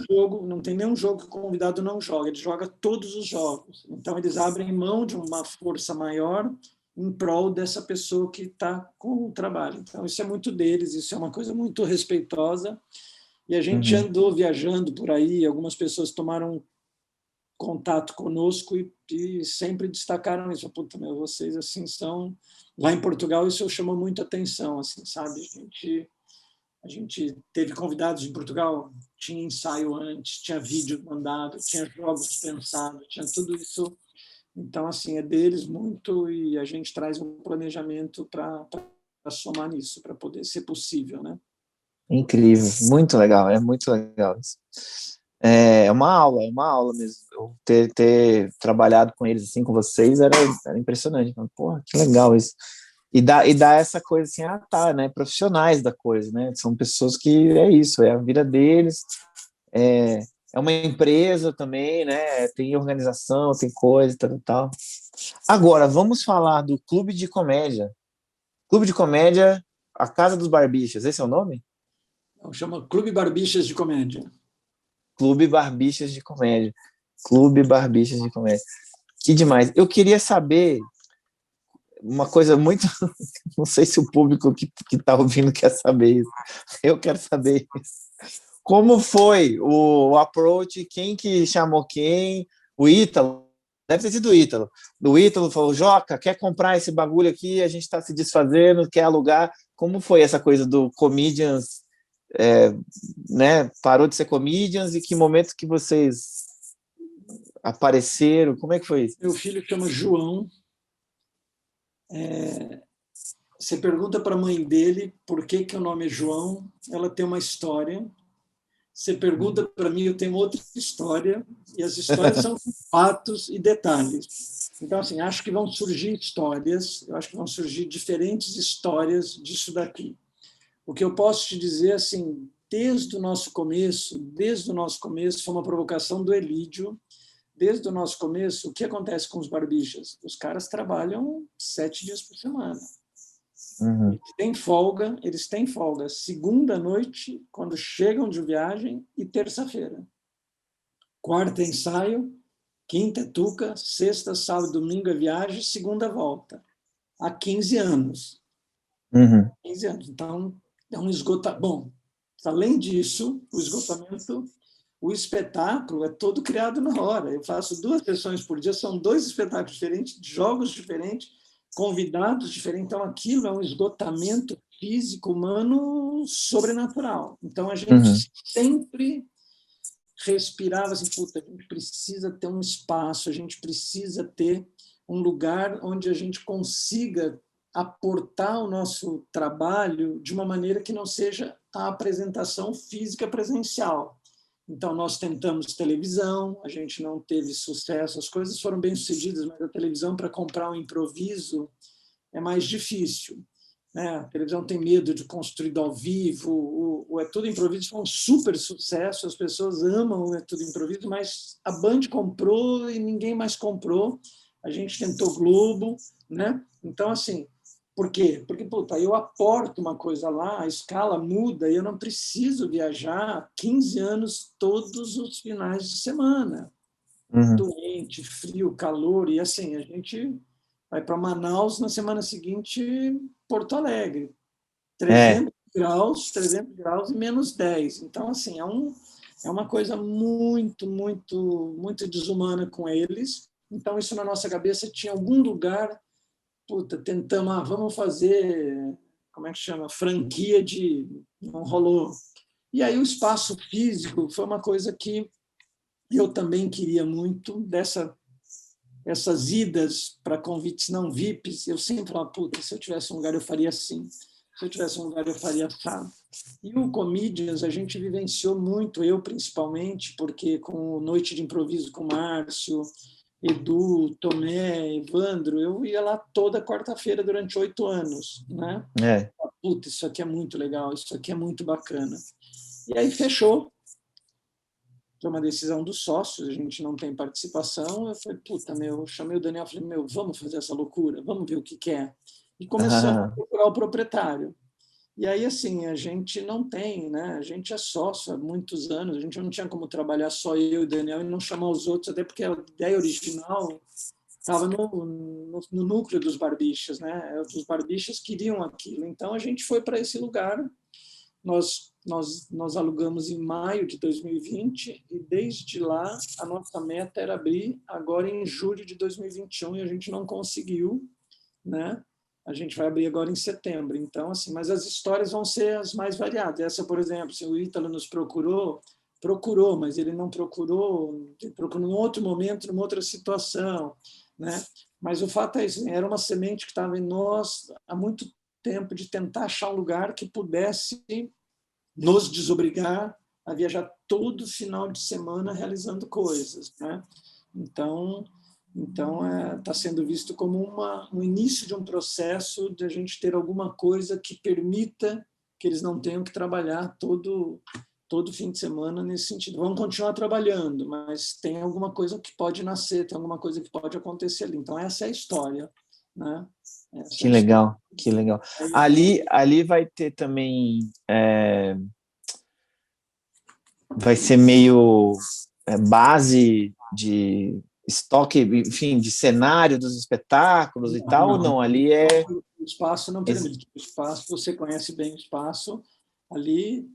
D: jogo que o convidado não joga, ele joga todos os jogos. Então eles abrem mão de uma força maior em prol dessa pessoa que está com o trabalho. Então isso é muito deles, isso é uma coisa muito respeitosa. E a gente
A: Uhum.
D: andou viajando por aí, algumas pessoas tomaram contato conosco e sempre destacaram isso. Puta, meu, vocês assim são... Lá em Portugal isso chamou muito atenção, assim, sabe? A gente teve convidados em Portugal, tinha ensaio antes, tinha vídeo mandado, tinha jogos pensados, tinha tudo isso. Então, assim, é deles muito e a gente traz um planejamento para somar nisso, para poder ser possível, né?
A: Incrível, muito legal, é muito legal isso. É uma aula mesmo. Eu ter trabalhado com eles, assim, com vocês, era impressionante. Porra, que legal isso. E dá essa coisa assim, tá, né? Profissionais da coisa, né? São pessoas que é isso, é a vida deles, é, é uma empresa também, né? Tem organização, tem coisa, tal, tal. Agora, vamos falar do Clube de Comédia. Clube de Comédia, A Casa dos Barbixas, esse é o nome?
D: Então, chama Clube Barbixas de Comédia.
A: Clube Barbixas de Comédia. Clube Barbixas de Comédia. Que demais. Eu queria saber uma coisa muito. Não sei se o público que está ouvindo quer saber isso. Eu quero saber isso. Como foi o approach? Quem que chamou quem? O Ítalo? Deve ter sido o Ítalo. O Ítalo falou: Joca, quer comprar esse bagulho aqui? A gente está se desfazendo, quer alugar. Como foi essa coisa do Comedians? Né? Parou de ser Comedians e que momento que vocês apareceram? Como é que foi isso?
D: Meu filho chama João. Você pergunta para a mãe dele por que o nome é João, ela tem uma história. Você pergunta para mim, eu tenho outra história, e as histórias são fatos e detalhes. Então, assim, acho que vão surgir histórias, eu acho que vão surgir diferentes histórias disso daqui. O que eu posso te dizer, assim, desde o nosso começo, foi uma provocação do Elídio. Desde o nosso começo, o que acontece com os Barbixas? Os caras trabalham 7 dias por semana.
A: Uhum.
D: Eles têm folga segunda noite, quando chegam de viagem, e terça-feira. Quarta é ensaio, quinta é tuca, sexta, sábado, domingo é viagem, segunda volta. Há 15 anos.
A: Uhum.
D: 15 anos. Então, é um esgotamento. Bom, além disso, o esgotamento, o espetáculo é todo criado na hora. Eu faço 2 sessões por dia, são 2 espetáculos diferentes, jogos diferentes, convidados diferentes. Então, aquilo é um esgotamento físico, humano, sobrenatural. Então, a gente
A: Uhum.
D: sempre respirava assim, puta, a gente precisa ter um espaço, a gente precisa ter um lugar onde a gente consiga aportar o nosso trabalho de uma maneira que não seja a apresentação física presencial. Então, nós tentamos televisão, a gente não teve sucesso, as coisas foram bem sucedidas, mas a televisão, para comprar um improviso, é mais difícil. Né? A televisão tem medo de construído ao vivo, o É Tudo Improviso foi um super sucesso, as pessoas amam o É Tudo Improviso, mas a Band comprou e ninguém mais comprou, a gente tentou Globo, né? Então, assim, por quê? Porque, puta, eu aporto uma coisa lá, a escala muda e eu não preciso viajar 15 anos todos os finais de semana.
A: Uhum.
D: Doente, frio, calor, e assim, a gente vai para Manaus, na semana seguinte, Porto Alegre.
A: É,
D: 300 graus e menos 10. Então, assim, é uma coisa muito, muito, muito desumana com eles. Então, isso na nossa cabeça tinha algum lugar. Puta, tentamos, vamos fazer, como é que chama? Franquia de. Não rolou. E aí o espaço físico foi uma coisa que eu também queria muito, essas idas para convites não VIPs. Eu sempre falava, puta, se eu tivesse um lugar eu faria assim, se eu tivesse um lugar eu faria assado. E o Comedians a gente vivenciou muito, eu principalmente, porque com Noite de Improviso com o Márcio, Edu, Tomé, Evandro, eu ia lá toda quarta-feira durante 8 anos, né?
A: É.
D: Puta, isso aqui é muito legal, isso aqui é muito bacana. E aí fechou. Foi uma decisão dos sócios, a gente não tem participação. Eu falei, puta, eu chamei o Daniel, falei, vamos fazer essa loucura, vamos ver o que quer. E começamos a procurar o proprietário. E aí, assim, a gente não tem, né? A gente é sócio há muitos anos, a gente não tinha como trabalhar só eu e o Daniel e não chamar os outros, até porque a ideia original estava no núcleo dos Barbichas, né? Os Barbichas queriam aquilo. Então, a gente foi para esse lugar. Nós alugamos em maio de 2020 e, desde lá, a nossa meta era abrir agora em julho de 2021 e a gente não conseguiu, né? A gente vai abrir agora em setembro. Então, assim, mas as histórias vão ser as mais variadas. Essa, por exemplo, se o Ítalo nos procurou, mas ele não procurou, ele procurou num outro momento, numa outra situação, né? Mas o fato é isso, era uma semente que estava em nós há muito tempo, de tentar achar um lugar que pudesse nos desobrigar a viajar todo final de semana realizando coisas, né? Então está sendo visto como um início de um processo de a gente ter alguma coisa que permita que eles não tenham que trabalhar todo fim de semana nesse sentido. Vão continuar trabalhando, mas tem alguma coisa que pode nascer, tem alguma coisa que pode acontecer ali. Então, essa é a história, né?
A: Que legal, que legal. Ali vai ter também... vai ser meio base de estoque, enfim, de cenário dos espetáculos e tal, ou não? Ali é...
D: O espaço não permite. O espaço, você conhece bem o espaço. Ali,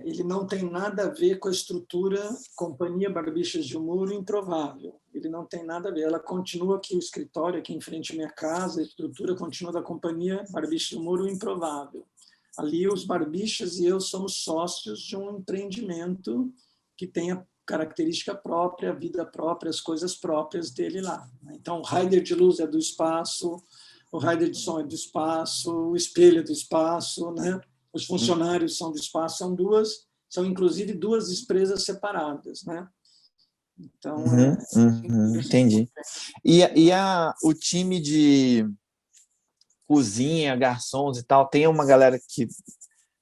D: ele não tem nada a ver com a estrutura Companhia Barbichas de Muro Improvável. Ele não tem nada a ver. Ela continua aqui, o escritório aqui em frente à minha casa, a estrutura continua da Companhia Barbichas de Muro Improvável. Ali, os Barbichas e eu somos sócios de um empreendimento que tem a característica própria, a vida própria, as coisas próprias dele lá. Então, o rider de luz é do espaço, o rider de som é do espaço, o espelho é do espaço, né? Os funcionários são do espaço, são inclusive duas empresas separadas, né? Então,
A: entendi. E o time de cozinha, garçons e tal, tem uma galera que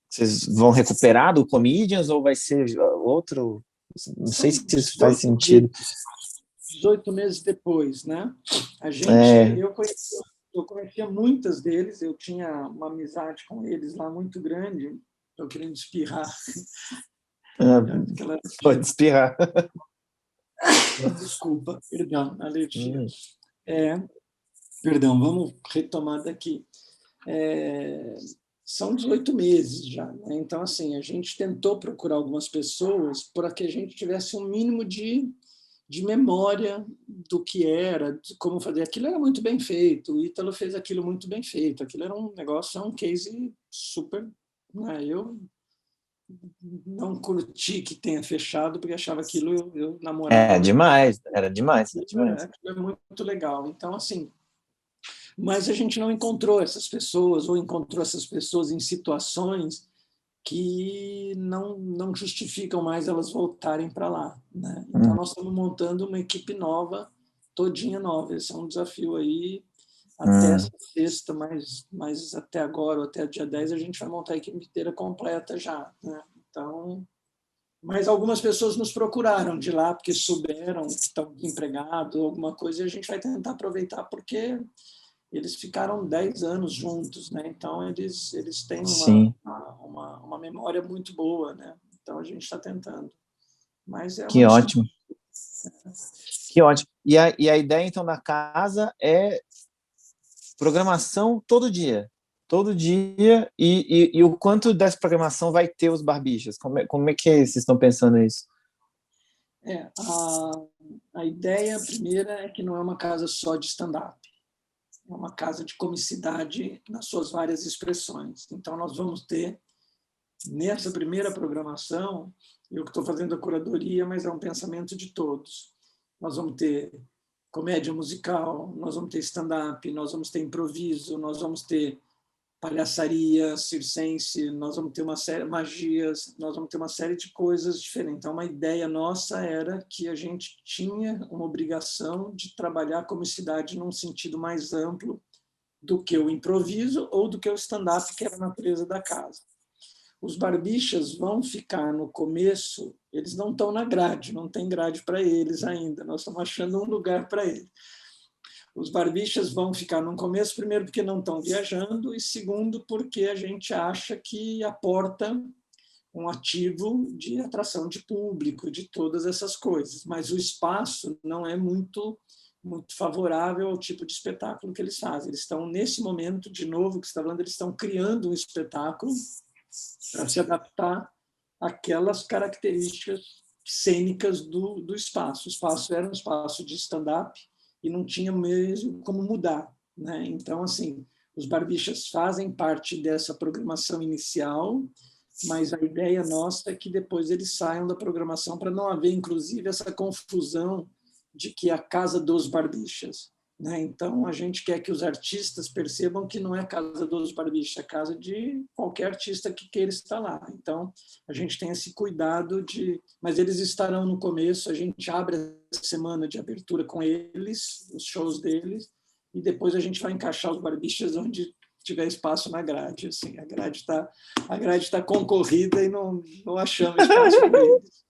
A: vocês vão recuperar do Comedians ou vai ser outro? Não sei se isso faz sentido.
D: 18 meses depois, né? Eu conhecia muitas deles, eu tinha uma amizade com eles lá muito grande. Estou querendo espirrar.
A: Pode espirrar.
D: Desculpa, perdão, alergia. Perdão, vamos retomar daqui. São 18 meses já, né? Então, assim, a gente tentou procurar algumas pessoas para que a gente tivesse um mínimo de memória do que era, de como fazer. Aquilo era muito bem feito, o Ítalo fez aquilo muito bem feito, aquilo era um negócio, um case super... Né? Eu não curti que tenha fechado, porque achava aquilo, eu namorava...
A: Era demais.
D: Aquilo é muito legal. Então, assim, mas a gente não encontrou essas pessoas, ou encontrou essas pessoas em situações que não justificam mais elas voltarem para lá, né? Então, nós estamos montando uma equipe nova, todinha nova. Esse é um desafio aí, até essa sexta, mas até agora, até dia 10, a gente vai montar a equipe inteira completa já, né? Então, mas algumas pessoas nos procuraram de lá, porque souberam que estão empregados, alguma coisa, e a gente vai tentar aproveitar, porque eles ficaram 10 anos juntos, né? Então, eles têm uma memória muito boa, né? Então, a gente está tentando. Mas
A: que ótimo. Que ótimo. E a ideia, então, da casa é programação todo dia. Todo dia. E o quanto dessa programação vai ter os Barbichas? Como é que vocês estão pensando nisso?
D: A ideia primeira é que não é uma casa só de stand-up. É uma casa de comicidade nas suas várias expressões. Então, nós vamos ter, nessa primeira programação, eu que estou fazendo a curadoria, mas é um pensamento de todos. Nós vamos ter comédia musical, nós vamos ter stand-up, nós vamos ter improviso, nós vamos ter palhaçaria circense, nós vamos ter uma série de magias, nós vamos ter uma série de coisas diferentes. Então, uma ideia nossa era que a gente tinha uma obrigação de trabalhar a comicidade num sentido mais amplo do que o improviso ou do que o stand-up, que era a natureza da casa. Os Barbixas vão ficar no começo, eles não estão na grade, não tem grade para eles ainda, nós estamos achando um lugar para eles. Os Barbixas vão ficar no começo, primeiro porque não estão viajando, e segundo porque a gente acha que aporta um ativo de atração de público, de todas essas coisas. Mas o espaço não é muito favorável ao tipo de espetáculo que eles fazem. Eles estão, nesse momento, de novo, que você está falando, eles estão criando um espetáculo para se adaptar àquelas características cênicas do espaço. O espaço era um espaço de stand-up e não tinha mesmo como mudar, né? Então, assim, os Barbixas fazem parte dessa programação inicial, mas a ideia nossa é que depois eles saiam da programação para não haver, inclusive, essa confusão de que é a casa dos Barbixas, né? Então, a gente quer que os artistas percebam que não é a casa dos Barbixas, é a casa de qualquer artista que queira estar lá. Então, a gente tem esse cuidado de... Mas eles estarão no começo, a gente abre a semana de abertura com eles, os shows deles, e depois a gente vai encaixar os Barbixas onde tiver espaço na grade. Assim, a grade está concorrida e não achamos espaço para eles.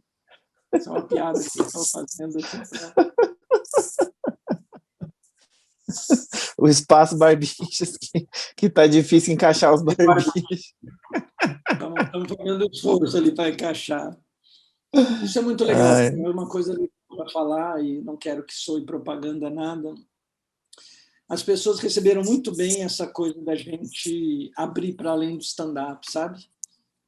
D: Essa é uma piada que eu estou fazendo aqui.
A: O espaço Barbixas que está difícil encaixar os Barbixas.
D: Estamos fazendo esforço ali para encaixar. Isso é muito legal. É uma coisa para falar, e não quero que soe propaganda nada. As pessoas receberam muito bem essa coisa da gente abrir para além do stand-up, sabe?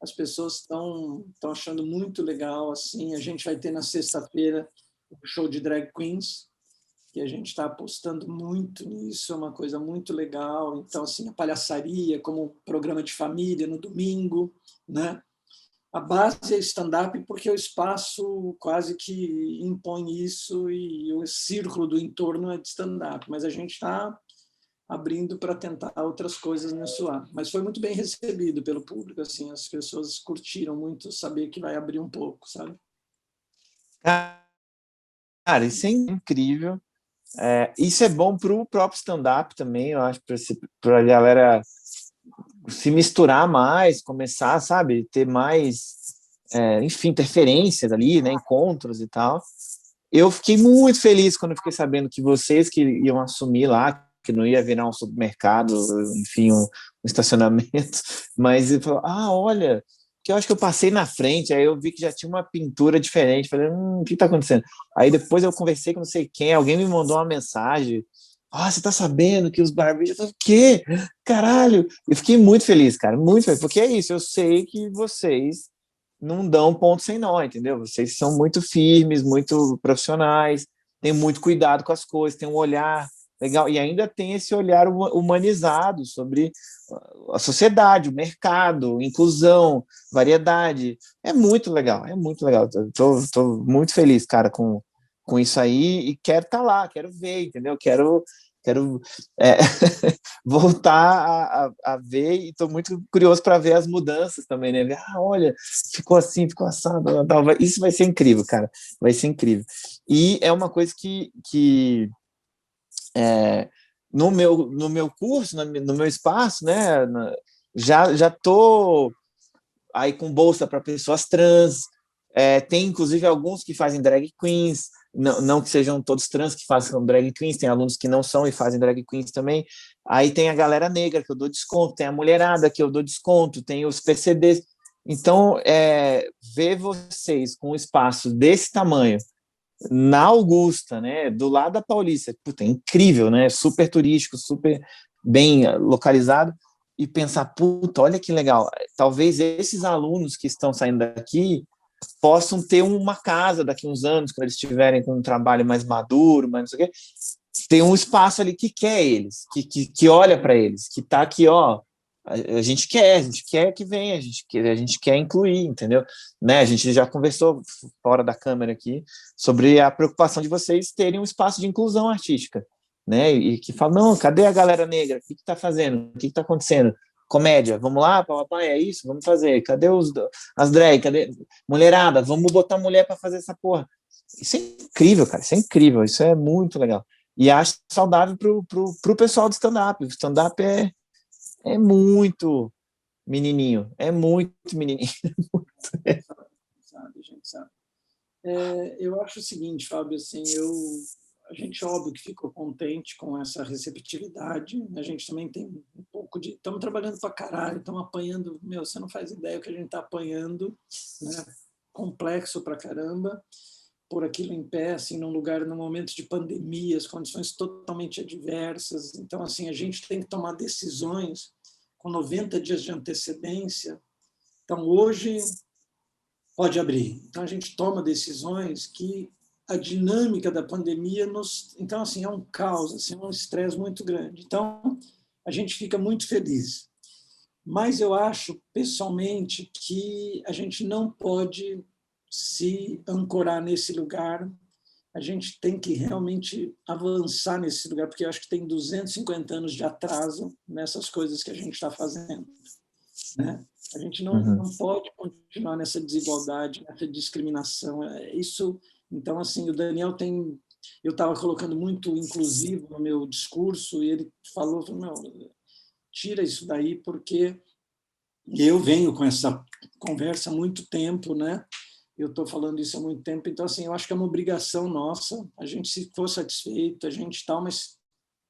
D: As pessoas estão achando muito legal. Assim, a gente vai ter na sexta-feira o show de drag queens, que a gente está apostando muito nisso, é uma coisa muito legal. Então, assim, a palhaçaria como programa de família no domingo, né? A base é stand-up porque o espaço quase que impõe isso e o círculo do entorno é de stand-up, mas a gente está abrindo para tentar outras coisas nisso lá. Mas foi muito bem recebido pelo público, assim, as pessoas curtiram muito saber que vai abrir um pouco, sabe?
A: Cara, isso é incrível. Isso é bom para o próprio stand-up também, eu acho, para a galera se misturar mais, começar, sabe, ter mais, enfim, interferências ali, né, encontros e tal. Eu fiquei muito feliz quando eu fiquei sabendo que vocês que iam assumir lá, que não ia virar um supermercado, enfim, um estacionamento, mas ele falou, olha, que eu acho que eu passei na frente, aí eu vi que já tinha uma pintura diferente, falei, o que está acontecendo? Aí depois eu conversei com não sei quem, alguém me mandou uma mensagem, você tá sabendo que os Barbixas... O quê? Caralho! Eu fiquei muito feliz, cara, muito feliz, porque é isso, eu sei que vocês não dão ponto sem nó, entendeu? Vocês são muito firmes, muito profissionais, têm muito cuidado com as coisas, têm um olhar legal, e ainda tem esse olhar humanizado sobre a sociedade, o mercado, inclusão, variedade. É muito legal, é muito legal. Estou muito feliz, cara, com isso aí, e quero estar lá, quero ver, entendeu? Quero voltar a ver, e estou muito curioso para ver as mudanças também, né? Olha, ficou assim, ficou assado, isso vai ser incrível, cara, vai ser incrível. E é uma coisa que no meu curso, no meu espaço, né, já estou aí com bolsa para pessoas trans, tem inclusive alguns que fazem drag queens, não que sejam todos trans que façam drag queens, tem alunos que não são e fazem drag queens também. Aí tem a galera negra que eu dou desconto, tem a mulherada que eu dou desconto, tem os PCDs. Então, ver vocês com um espaço desse tamanho na Augusta, né, do lado da Paulista, puta, é incrível, né, super turístico, super bem localizado, e pensar, puta, olha que legal, talvez esses alunos que estão saindo daqui possam ter uma casa daqui a uns anos, quando eles estiverem com um trabalho mais maduro, mais não sei o quê, tem um espaço ali que quer eles, que olha para eles, que está aqui, a gente quer que venha, a gente quer incluir, entendeu? Né? A gente já conversou fora da câmera aqui sobre a preocupação de vocês terem um espaço de inclusão artística, né? E que fala, não, cadê a galera negra? O que está fazendo? O que está acontecendo? comédia, vamos lá, papai, é isso, vamos fazer. Cadê as drag? Cadê mulherada? Vamos botar mulher para fazer essa porra. Isso é incrível, cara, isso é incrível, isso é muito legal. E acho saudável pro pessoal do stand-up. O stand-up é muito menininho, é muito menininho.
D: Sabe, a gente sabe. Eu acho o seguinte, Fábio, assim, a gente, óbvio, que ficou contente com essa receptividade. A gente também tem um pouco de... Estamos trabalhando para caralho, estamos apanhando... Meu, você não faz ideia o que a gente está apanhando, né? Complexo para caramba, por aquilo em pé, assim, num lugar, num momento de pandemia, as condições totalmente adversas. Então, assim, a gente tem que tomar decisões com 90 dias de antecedência. Então, hoje pode abrir. Então, a gente toma decisões que a dinâmica da pandemia nos... Então, assim, é um caos, assim, é um estresse muito grande. Então, a gente fica muito feliz. Mas eu acho, pessoalmente, que a gente não pode se ancorar nesse lugar. A gente tem que realmente avançar nesse lugar, porque eu acho que tem 250 anos de atraso nessas coisas que a gente está fazendo, né? A gente não pode continuar nessa desigualdade, nessa discriminação. Isso, então, assim, o Daniel tem... Eu estava colocando muito inclusivo no meu discurso e ele falou, não, tira isso daí, porque eu venho com essa conversa há muito tempo, né? Eu estou falando isso há muito tempo, então, assim, eu acho que é uma obrigação nossa, a gente, se for satisfeito, a gente tal, mas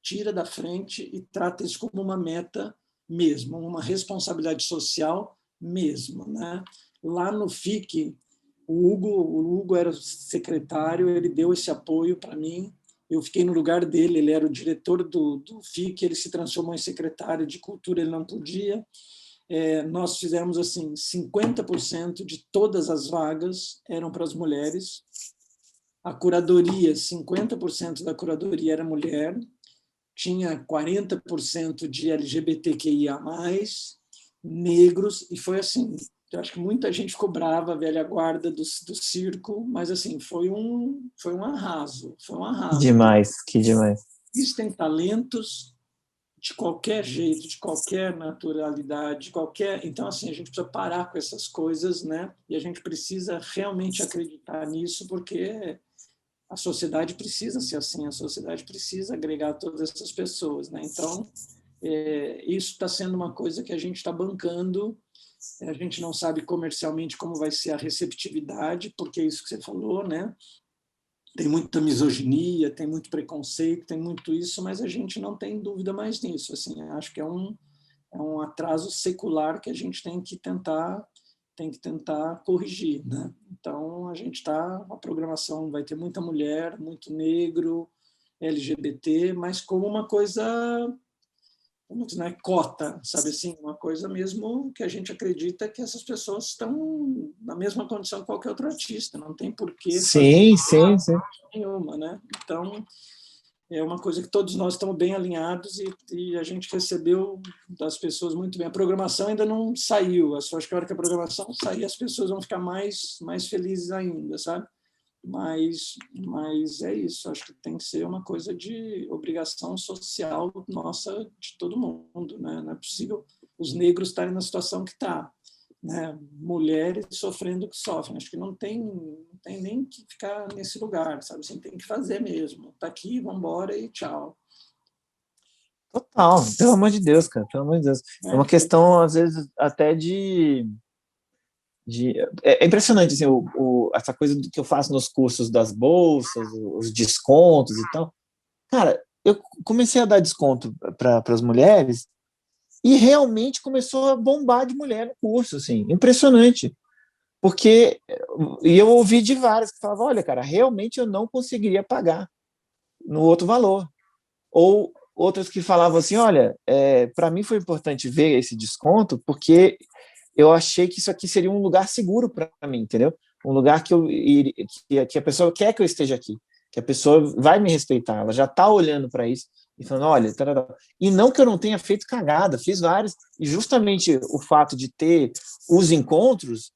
D: tira da frente e trata isso como uma meta mesmo, uma responsabilidade social mesmo, né? Lá no FIC, o Hugo era o secretário, ele deu esse apoio para mim, eu fiquei no lugar dele, ele era o diretor do FIC, ele se transformou em secretário de cultura, ele não podia. Nós fizemos assim, 50% de todas as vagas eram para as mulheres, a curadoria, 50% da curadoria era mulher, tinha 40% de LGBTQIA+, negros, e foi assim, eu acho que muita gente ficou brava, a velha guarda do circo, mas assim, foi um arraso, foi um arraso.
A: Demais, que demais.
D: Isso tem talentos de qualquer jeito, de qualquer naturalidade, de qualquer... Então, assim, a gente precisa parar com essas coisas, né? E a gente precisa realmente acreditar nisso, porque a sociedade precisa ser assim, a sociedade precisa agregar todas essas pessoas, né? Então, isso está sendo uma coisa que a gente está bancando. A gente não sabe comercialmente como vai ser a receptividade, porque é isso que você falou, né? Tem muita misoginia, tem muito preconceito, tem muito isso, mas a gente não tem dúvida mais nisso. Assim, acho que é um atraso secular que a gente tem que tentar corrigir, né? Então, a programação vai ter muita mulher, muito negro, LGBT, mas como uma coisa, não é cota, sabe assim, uma coisa mesmo que a gente acredita que essas pessoas estão na mesma condição que qualquer outro artista, não tem porquê
A: sim,
D: fazer
A: sim.
D: nenhuma, né? Então, é uma coisa que todos nós estamos bem alinhados e a gente recebeu das pessoas muito bem. A programação ainda não saiu, acho que a hora que a programação sair, as pessoas vão ficar mais felizes ainda, sabe? Mas é isso, acho que tem que ser uma coisa de obrigação social nossa, de todo mundo, né? Não é possível os negros estarem na situação que está, né? Mulheres sofrendo o que sofrem. Acho que não tem nem que ficar nesse lugar, sabe? Assim, tem que fazer mesmo. Está aqui, vamos embora e tchau.
A: Total, pelo amor de Deus, cara, pelo amor de Deus. É uma questão, às vezes, até de é impressionante, assim, essa coisa do que eu faço nos cursos das bolsas, os descontos e tal. Cara, eu comecei a dar desconto para as mulheres e realmente começou a bombar de mulher no curso, assim, impressionante. Porque, e eu ouvi de várias que falavam, olha, cara, realmente eu não conseguiria pagar no outro valor. Ou outras que falavam assim, olha, para mim foi importante ver esse desconto porque eu achei que isso aqui seria um lugar seguro para mim, entendeu? Um lugar que que a pessoa quer que eu esteja aqui, que a pessoa vai me respeitar, ela já está olhando para isso e falando, olha, tarará. E não que eu não tenha feito cagada, fiz várias, e justamente o fato de ter os encontros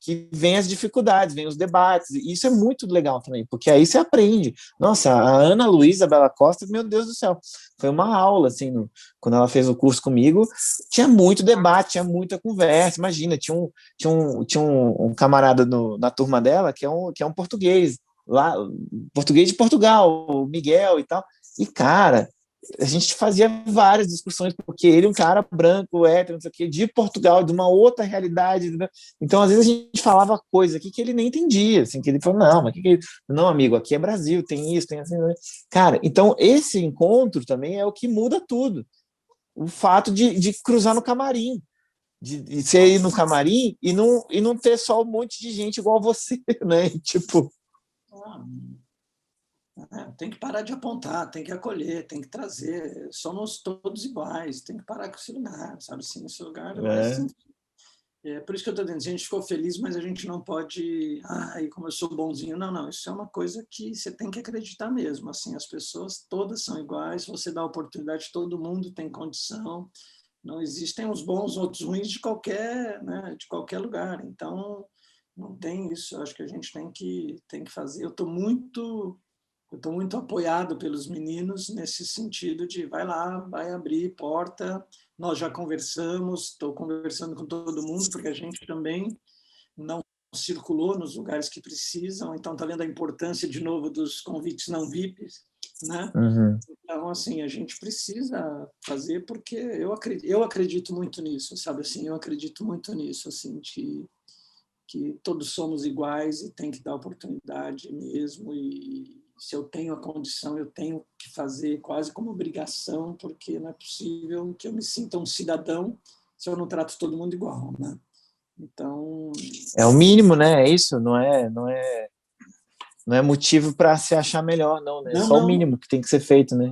A: que vem as dificuldades, vem os debates, e isso é muito legal também, porque aí você aprende. Nossa, a Ana Luísa Bela Costa, meu Deus do céu, foi uma aula, assim, quando ela fez o curso comigo, tinha muito debate, tinha muita conversa, imagina, tinha um camarada na turma dela que é um português, lá, português de Portugal, o Miguel e tal, e cara, a gente fazia várias discussões, porque ele é um cara branco, hétero, não sei o quê, de Portugal, de uma outra realidade, né? Então, às vezes, a gente falava coisa aqui que ele nem entendia, assim, que ele falou, não, mas não, amigo, aqui é Brasil, tem isso, tem assim, né? Cara, então, esse encontro também é o que muda tudo. O fato de cruzar no camarim, de você ir no camarim e não ter só um monte de gente igual você, né? Tipo...
D: Tem que parar de apontar, tem que acolher, tem que trazer. Somos todos iguais, tem que parar com esse lugar, sabe? Assim, esse lugar é por isso que eu estou dizendo, a gente ficou feliz, mas a gente não pode, como eu sou bonzinho. Não, não, isso é uma coisa que você tem que acreditar mesmo. Assim, as pessoas todas são iguais, você dá oportunidade, todo mundo tem condição. Não existem uns bons, outros ruins né, de qualquer lugar. Então, não tem isso. Eu acho que a gente tem que fazer. Eu estou muito apoiado pelos meninos nesse sentido de vai lá, vai abrir porta. Nós já conversamos, estou conversando com todo mundo, porque a gente também não circulou nos lugares que precisam, então está vendo a importância, de novo, dos convites não VIPs, né?
A: Uhum.
D: Então, assim, a gente precisa fazer, porque eu acredito muito nisso, sabe? Assim, eu acredito muito nisso, assim, que todos somos iguais e tem que dar oportunidade mesmo, e se eu tenho a condição, eu tenho que fazer quase como obrigação, porque não é possível que eu me sinta um cidadão se eu não trato todo mundo igual, né? Então...
A: É o mínimo, né? É isso, não é motivo para se achar melhor, não, né? É só o mínimo que tem que ser feito, né?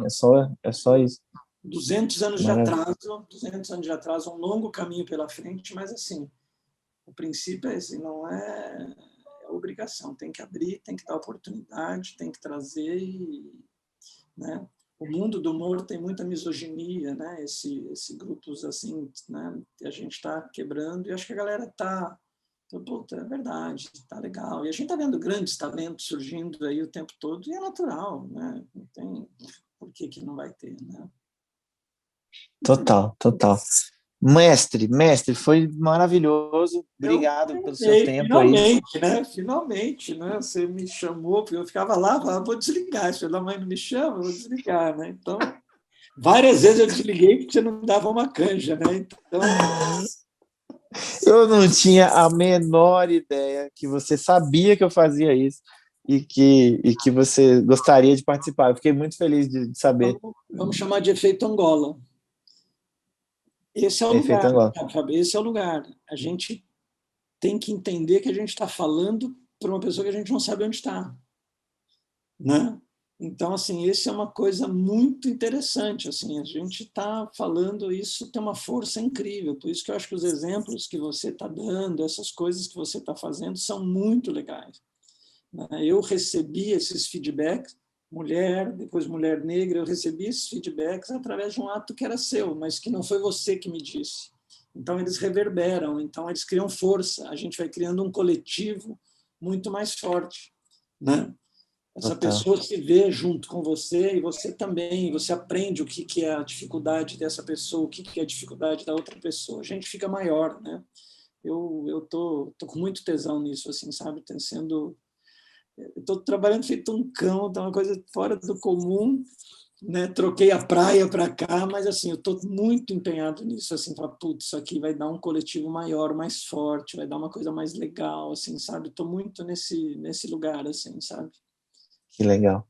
A: É só isso.
D: 200 anos de atraso, um longo caminho pela frente, mas assim, o princípio é esse, não é obrigação, tem que abrir, tem que dar oportunidade, tem que trazer, né? O mundo do humor tem muita misoginia, né? Esse grupos assim, né? A gente está quebrando, e acho que a galera está... Puta, é verdade, está legal. E a gente está vendo grandes talentos surgindo aí o tempo todo, e é natural, né? Não tem por que não vai ter, né?
A: Total. Mestre, foi maravilhoso. Obrigado pelo seu tempo aí.
D: Finalmente, né? Você me chamou, porque eu ficava lá, falava, vou desligar. Se a mãe não me chama, eu vou desligar, né? Então, várias vezes eu desliguei porque você não dava uma canja, né? Então...
A: Eu não tinha a menor ideia que você sabia que eu fazia isso e que você gostaria de participar. Eu fiquei muito feliz de saber.
D: Vamos chamar de efeito Angola. Esse é o
A: Efeito
D: lugar,
A: Angola.
D: sabe? Esse é o lugar. A gente tem que entender que a gente está falando para uma pessoa que a gente não sabe onde está, né? Então, assim, esse é uma coisa muito interessante. Assim, a gente está falando, isso tem uma força incrível. Por isso que eu acho que os exemplos que você está dando, essas coisas que você está fazendo, são muito legais, né? Eu recebi esses feedbacks, mulher, depois mulher negra, eu recebi esses feedbacks através de um ato que era seu, mas que não foi você que me disse. Então, eles reverberam, então eles criam força. A gente vai criando um coletivo muito mais forte, né? Essa pessoa se vê junto com você, e você também, você aprende o que é a dificuldade dessa pessoa, o que é a dificuldade da outra pessoa. A gente fica maior, né? Eu tô com muito tesão nisso, assim, sabe? Eu estou trabalhando feito um cão, tá uma coisa fora do comum, né? Troquei a praia para cá, mas assim, eu estou muito empenhado nisso, assim, para putz, isso aqui vai dar um coletivo maior, mais forte, vai dar uma coisa mais legal, assim, sabe? Estou muito nesse lugar, assim, sabe?
A: Que legal.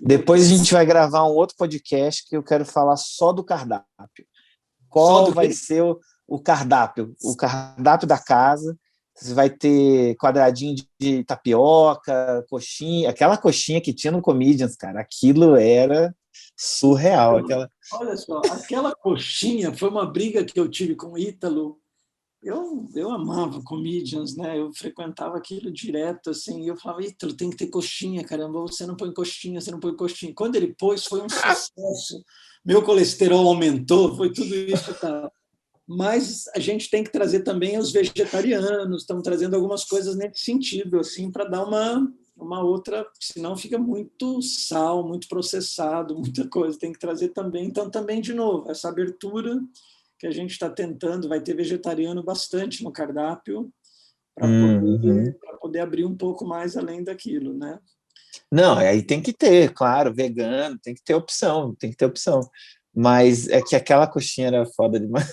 A: Depois a gente vai gravar um outro podcast que eu quero falar só do cardápio. Qual vai ser o cardápio? O cardápio da casa. Você vai ter quadradinho de tapioca, coxinha, aquela coxinha que tinha no Comedians, cara, aquilo era surreal.
D: Olha só, aquela coxinha foi uma briga que eu tive com o Ítalo. Eu amava Comedians, né? Eu frequentava aquilo direto, assim, e eu falava, Ítalo, tem que ter coxinha, caramba, você não põe coxinha, você não põe coxinha. Quando ele pôs, foi um sucesso. Meu colesterol aumentou, foi tudo isso, tá? Mas a gente tem que trazer também os vegetarianos, estamos trazendo algumas coisas nesse sentido, assim, para dar uma outra, senão fica muito sal, muito processado, muita coisa, tem que trazer também. Então, também, de novo, essa abertura que a gente está tentando, vai ter vegetariano bastante no cardápio, para poder abrir um pouco mais além daquilo, né?
A: Não, aí tem que ter, claro, vegano, tem que ter opção. Mas é que aquela coxinha era foda demais.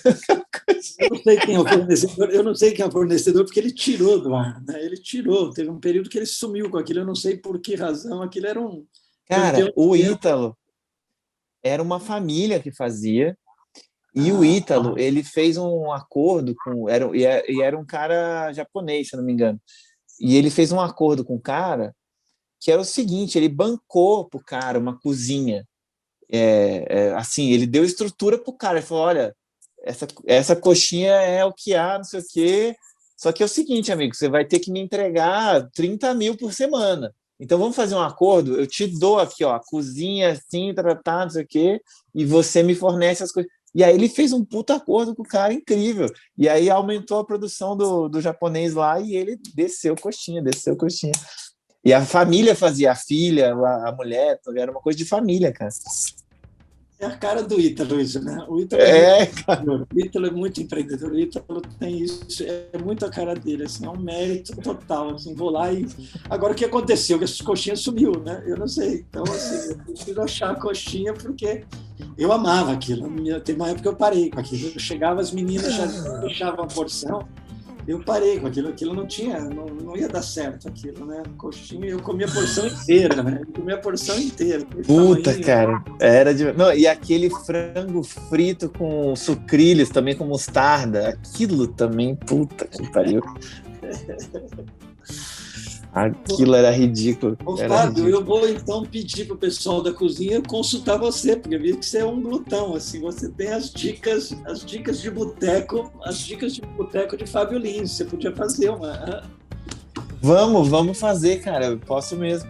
D: Eu não sei quem é o fornecedor, porque ele tirou do ar, né? Ele tirou, teve um período que ele sumiu com aquilo, eu não sei por que razão, aquilo era um...
A: Cara, o Ítalo era uma família que fazia, e o Ítalo, ele fez um acordo com... Era um cara japonês, se não me engano. E ele fez um acordo com o cara, que era o seguinte, ele bancou pro cara uma cozinha. Assim, ele deu estrutura pro cara, ele falou, olha, essa coxinha é o que há, não sei o quê, só que é o seguinte, amigo, você vai ter que me entregar 30 mil por semana, então vamos fazer um acordo, eu te dou aqui, ó, a cozinha assim, tratado, não sei o quê, e você me fornece as coisas. E aí ele fez um puta acordo com o cara incrível, e aí aumentou a produção do japonês lá, e ele desceu coxinha. E a família fazia, a filha, a mulher, era uma coisa de família, cara.
D: É a cara do Ítalo isso, né? O Ítalo o Ítalo é muito empreendedor, o Ítalo tem isso, é muito a cara dele, assim, é um mérito total, assim, vou lá e... Agora, o que aconteceu? Que essa coxinha sumiu, né? Eu não sei, então, assim, eu preciso achar a coxinha porque eu amava aquilo, teve uma época que eu parei com aquilo, eu chegava, as meninas já fechavam a porção, eu parei com aquilo não tinha, não ia dar certo aquilo, né? Coxinha, eu comia a porção inteira, né?
A: Puta, cara, era de... Não, e aquele frango frito com sucrilhos, também com mostarda, aquilo também, puta que pariu. Aquilo era ridículo.
D: Fábio, eu vou então pedir para o pessoal da cozinha consultar você, porque eu vi que você é um glutão, assim, você tem as dicas de boteco, de Fábio Lins, você podia fazer uma...
A: Vamos fazer, cara, posso mesmo,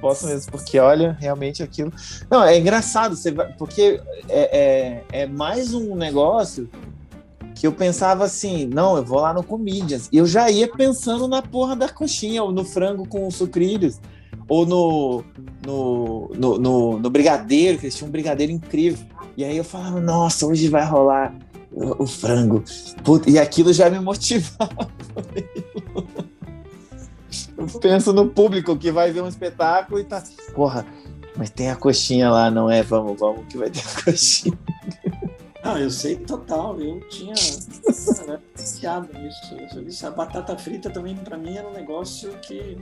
A: porque olha, realmente aquilo... Não, é engraçado, porque é mais um negócio que eu pensava assim, não, eu vou lá no Comedians, e eu já ia pensando na porra da coxinha, ou no frango com sucrilhos, ou no brigadeiro, que eles tinham um brigadeiro incrível, e aí eu falava, nossa, hoje vai rolar o frango. Puta, e aquilo já me motivava. Eu penso no público que vai ver um espetáculo e tá, porra, mas tem a coxinha lá, não é? Vamos, que vai ter a coxinha.
D: Não, eu sei total, eu tinha viciado nisso. A batata frita também, para mim, era um negócio que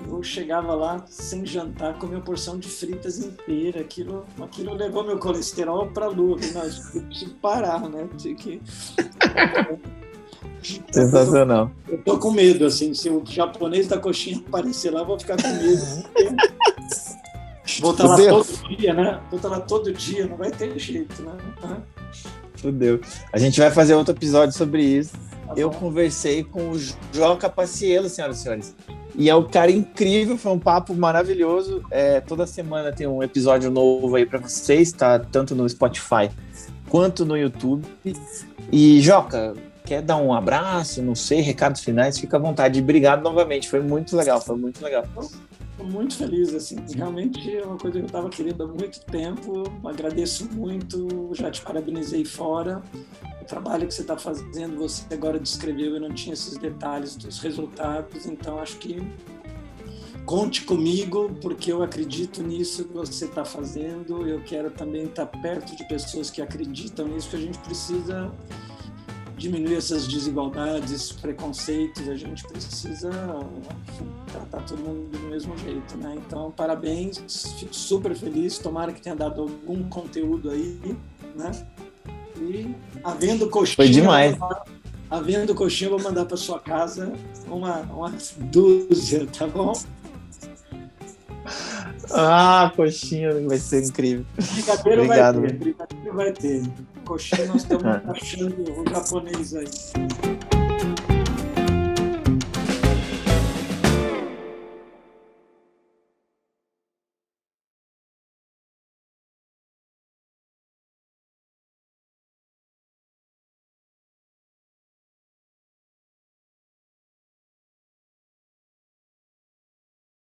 D: eu chegava lá sem jantar, comia uma porção de fritas inteira, aquilo levou meu colesterol para a lua. Mas eu preciso parar, né?
A: Sensacional.
D: Eu tô com medo, assim, se o japonês da coxinha aparecer lá, eu vou ficar com medo. Vou estar lá todo dia, né? Não vai ter jeito, né?
A: Fudeu. A gente vai fazer outro episódio sobre isso. Eu conversei com o Joca Paciello, senhoras e senhores. E é um cara incrível, foi um papo maravilhoso. Toda semana tem um episódio novo aí para vocês, tá? Tanto no Spotify quanto no YouTube. E, Joca, quer dar um abraço, não sei, recados finais, fica à vontade. Obrigado novamente, foi muito legal.
D: Estou muito feliz, assim, realmente é uma coisa que eu estava querendo há muito tempo, agradeço muito, já te parabenizei fora, o trabalho que você está fazendo, você agora descreveu, eu não tinha esses detalhes dos resultados, então acho que conte comigo, porque eu acredito nisso que você está fazendo, eu quero também estar perto de pessoas que acreditam nisso, que a gente precisa diminuir essas desigualdades, esses preconceitos, a gente precisa tratar todo mundo do mesmo jeito, né? Então, parabéns, fico super feliz, tomara que tenha dado algum conteúdo aí, né? E havendo coxinha...
A: Foi demais.
D: Havendo coxinha, eu vou mandar para sua casa uma dúzia, tá bom?
A: Coxinha vai ser incrível.
D: Brigadeiro vai ter. Coxinha nós estamos achando o japonês aí.